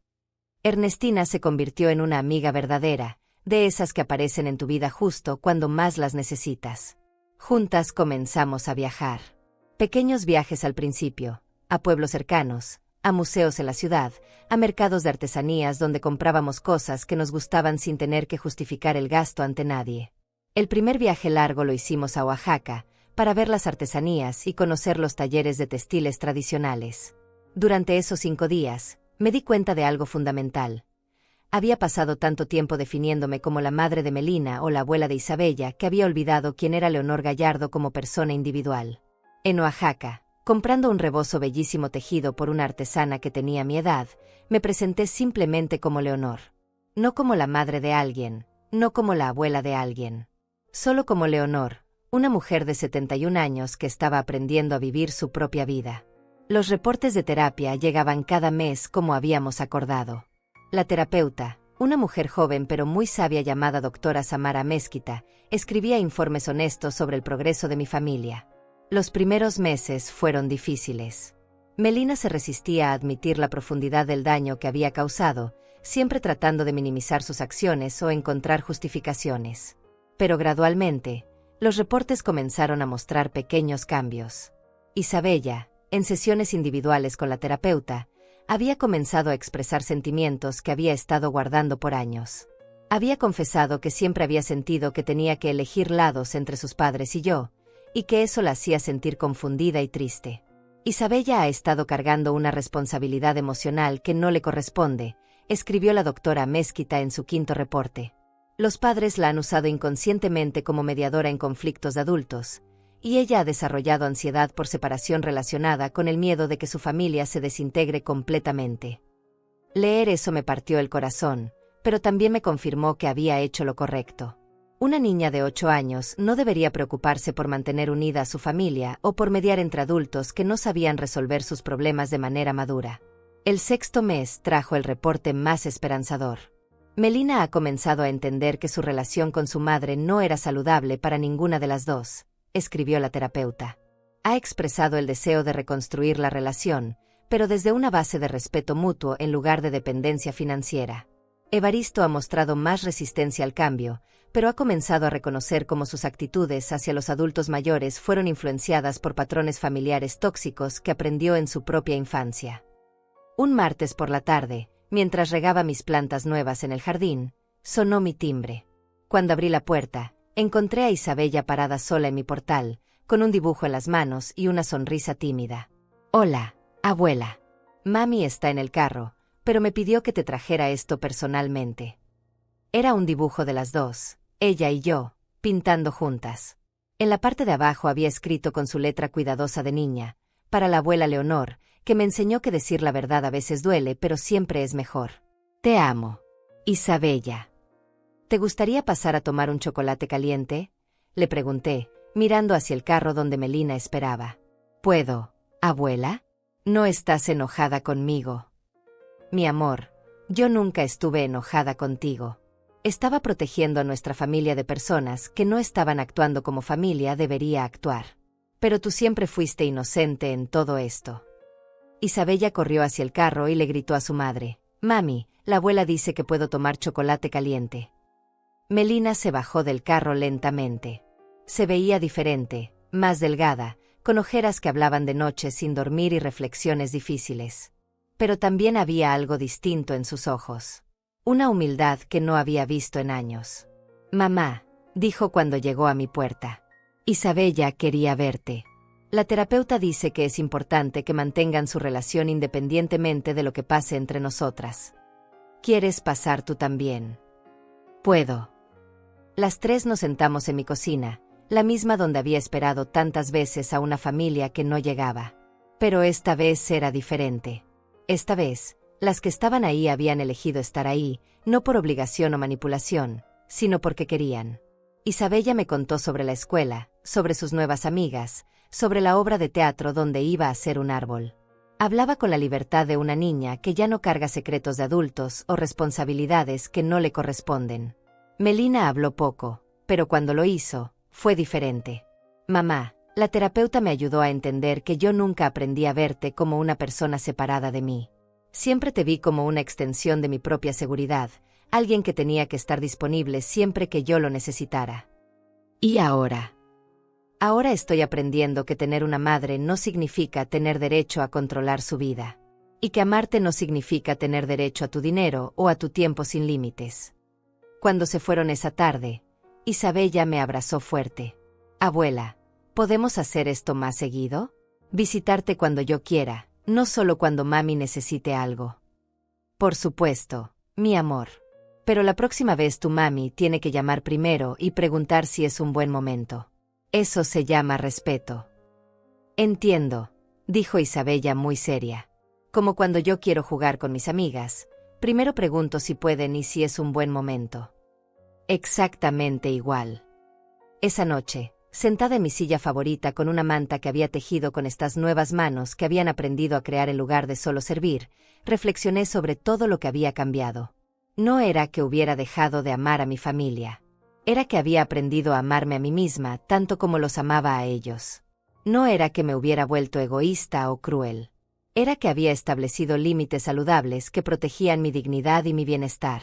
Ernestina se convirtió en una amiga verdadera, de esas que aparecen en tu vida justo cuando más las necesitas. Juntas comenzamos a viajar. Pequeños viajes al principio, a pueblos cercanos, a museos en la ciudad, a mercados de artesanías donde comprábamos cosas que nos gustaban sin tener que justificar el gasto ante nadie. El primer viaje largo lo hicimos a Oaxaca, para ver las artesanías y conocer los talleres de textiles tradicionales. Durante esos 5 días, me di cuenta de algo fundamental. Había pasado tanto tiempo definiéndome como la madre de Melina o la abuela de Isabella que había olvidado quién era Leonor Gallardo como persona individual. En Oaxaca, comprando un rebozo bellísimo tejido por una artesana que tenía mi edad, me presenté simplemente como Leonor. No como la madre de alguien, no como la abuela de alguien. Solo como Leonor, una mujer de 71 años que estaba aprendiendo a vivir su propia vida. Los reportes de terapia llegaban cada mes como habíamos acordado. La terapeuta, una mujer joven pero muy sabia llamada doctora Samara Mezquita, escribía informes honestos sobre el progreso de mi familia. Los primeros meses fueron difíciles. Melina se resistía a admitir la profundidad del daño que había causado, siempre tratando de minimizar sus acciones o encontrar justificaciones. Pero gradualmente, los reportes comenzaron a mostrar pequeños cambios. Isabella, en sesiones individuales con la terapeuta, había comenzado a expresar sentimientos que había estado guardando por años. Había confesado que siempre había sentido que tenía que elegir lados entre sus padres y yo, y que eso la hacía sentir confundida y triste. Isabella ha estado cargando una responsabilidad emocional que no le corresponde, escribió la doctora Mezquita en su 5º reporte. Los padres la han usado inconscientemente como mediadora en conflictos de adultos, y ella ha desarrollado ansiedad por separación relacionada con el miedo de que su familia se desintegre completamente. Leer eso me partió el corazón, pero también me confirmó que había hecho lo correcto. Una niña de 8 años no debería preocuparse por mantener unida a su familia o por mediar entre adultos que no sabían resolver sus problemas de manera madura. El 6º mes trajo el reporte más esperanzador. Melina ha comenzado a entender que su relación con su madre no era saludable para ninguna de las dos, escribió la terapeuta. Ha expresado el deseo de reconstruir la relación, pero desde una base de respeto mutuo en lugar de dependencia financiera. Evaristo ha mostrado más resistencia al cambio, pero ha comenzado a reconocer cómo sus actitudes hacia los adultos mayores fueron influenciadas por patrones familiares tóxicos que aprendió en su propia infancia. Un martes por la tarde, mientras regaba mis plantas nuevas en el jardín, sonó mi timbre. Cuando abrí la puerta, encontré a Isabella parada sola en mi portal, con un dibujo en las manos y una sonrisa tímida. «Hola, abuela. Mami está en el carro, pero me pidió que te trajera esto personalmente». Era un dibujo de las dos, ella y yo, pintando juntas. En la parte de abajo había escrito con su letra cuidadosa de niña, para la abuela Leonor, que me enseñó que decir la verdad a veces duele, pero siempre es mejor. «Te amo, Isabella». «¿Te gustaría pasar a tomar un chocolate caliente?», le pregunté, mirando hacia el carro donde Melina esperaba. «¿Puedo, abuela? ¿No estás enojada conmigo?». «Mi amor, yo nunca estuve enojada contigo. Estaba protegiendo a nuestra familia de personas que no estaban actuando como familia debería actuar. Pero tú siempre fuiste inocente en todo esto». Isabella corrió hacia el carro y le gritó a su madre: «Mami, la abuela dice que puedo tomar chocolate caliente». Melina se bajó del carro lentamente. Se veía diferente, más delgada, con ojeras que hablaban de noche sin dormir y reflexiones difíciles. Pero también había algo distinto en sus ojos. Una humildad que no había visto en años. «Mamá», dijo cuando llegó a mi puerta. «Isabella quería verte. La terapeuta dice que es importante que mantengan su relación independientemente de lo que pase entre nosotras. ¿Quieres pasar tú también?». «Puedo». Las tres nos sentamos en mi cocina, la misma donde había esperado tantas veces a una familia que no llegaba. Pero esta vez era diferente. Esta vez, las que estaban ahí habían elegido estar ahí, no por obligación o manipulación, sino porque querían. Isabella me contó sobre la escuela, sobre sus nuevas amigas, sobre la obra de teatro donde iba a ser un árbol. Hablaba con la libertad de una niña que ya no carga secretos de adultos o responsabilidades que no le corresponden. Melina habló poco, pero cuando lo hizo, fue diferente. «Mamá, la terapeuta me ayudó a entender que yo nunca aprendí a verte como una persona separada de mí. Siempre te vi como una extensión de mi propia seguridad, alguien que tenía que estar disponible siempre que yo lo necesitara. ¿Y ahora?». «Ahora estoy aprendiendo que tener una madre no significa tener derecho a controlar su vida. Y que amarte no significa tener derecho a tu dinero o a tu tiempo sin límites». Cuando se fueron esa tarde, Isabella me abrazó fuerte. «Abuela, ¿podemos hacer esto más seguido? Visitarte cuando yo quiera, no solo cuando mami necesite algo». «Por supuesto, mi amor. Pero la próxima vez tu mami tiene que llamar primero y preguntar si es un buen momento. Eso se llama respeto». «Entiendo», dijo Isabella muy seria. «Como cuando yo quiero jugar con mis amigas. Primero pregunto si pueden y si es un buen momento». Exactamente igual. Esa noche, sentada en mi silla favorita con una manta que había tejido con estas nuevas manos que habían aprendido a crear en lugar de solo servir, reflexioné sobre todo lo que había cambiado. No era que hubiera dejado de amar a mi familia. Era que había aprendido a amarme a mí misma tanto como los amaba a ellos. No era que me hubiera vuelto egoísta o cruel. Era que había establecido límites saludables que protegían mi dignidad y mi bienestar.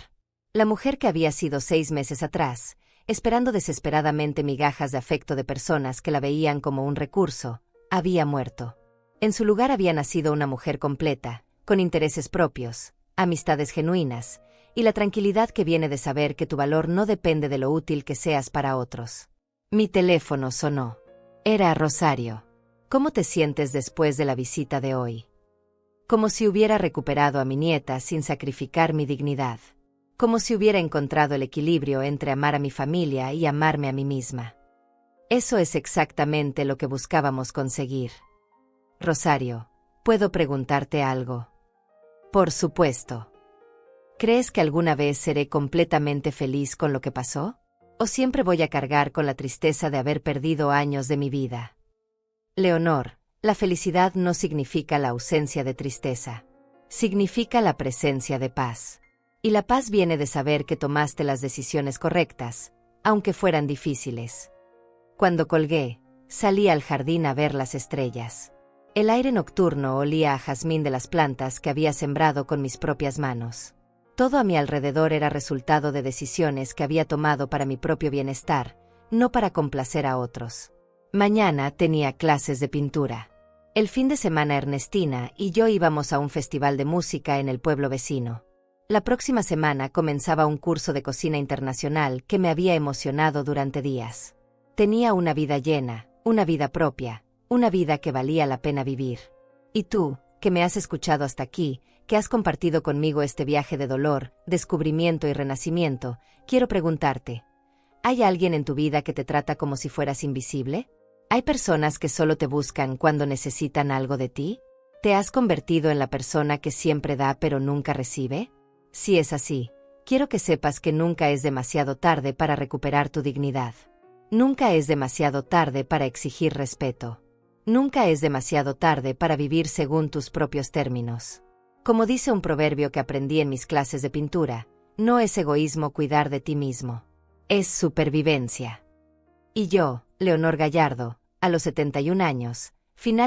La mujer que había sido 6 meses atrás, esperando desesperadamente migajas de afecto de personas que la veían como un recurso, había muerto. En su lugar había nacido una mujer completa, con intereses propios, amistades genuinas, y la tranquilidad que viene de saber que tu valor no depende de lo útil que seas para otros. Mi teléfono sonó. Era Rosario. «¿Cómo te sientes después de la visita de hoy?». Como si hubiera recuperado a mi nieta sin sacrificar mi dignidad. Como si hubiera encontrado el equilibrio entre amar a mi familia y amarme a mí misma. Eso es exactamente lo que buscábamos conseguir. «Rosario, ¿puedo preguntarte algo?». «Por supuesto». «¿Crees que alguna vez seré completamente feliz con lo que pasó? ¿O siempre voy a cargar con la tristeza de haber perdido años de mi vida?». «Leonor, la felicidad no significa la ausencia de tristeza. Significa la presencia de paz. Y la paz viene de saber que tomaste las decisiones correctas, aunque fueran difíciles». Cuando colgué, salí al jardín a ver las estrellas. El aire nocturno olía a jazmín de las plantas que había sembrado con mis propias manos. Todo a mi alrededor era resultado de decisiones que había tomado para mi propio bienestar, no para complacer a otros. Mañana tenía clases de pintura. El fin de semana Ernestina y yo íbamos a un festival de música en el pueblo vecino. La próxima semana comenzaba un curso de cocina internacional que me había emocionado durante días. Tenía una vida llena, una vida propia, una vida que valía la pena vivir. Y tú, que me has escuchado hasta aquí, que has compartido conmigo este viaje de dolor, descubrimiento y renacimiento, quiero preguntarte, ¿hay alguien en tu vida que te trata como si fueras invisible? ¿Hay personas que solo te buscan cuando necesitan algo de ti? ¿Te has convertido en la persona que siempre da pero nunca recibe? Si es así, quiero que sepas que nunca es demasiado tarde para recuperar tu dignidad. Nunca es demasiado tarde para exigir respeto. Nunca es demasiado tarde para vivir según tus propios términos. Como dice un proverbio que aprendí en mis clases de pintura, no es egoísmo cuidar de ti mismo. Es supervivencia. Y yo, Leonor Gallardo, a los 71 años, finalmente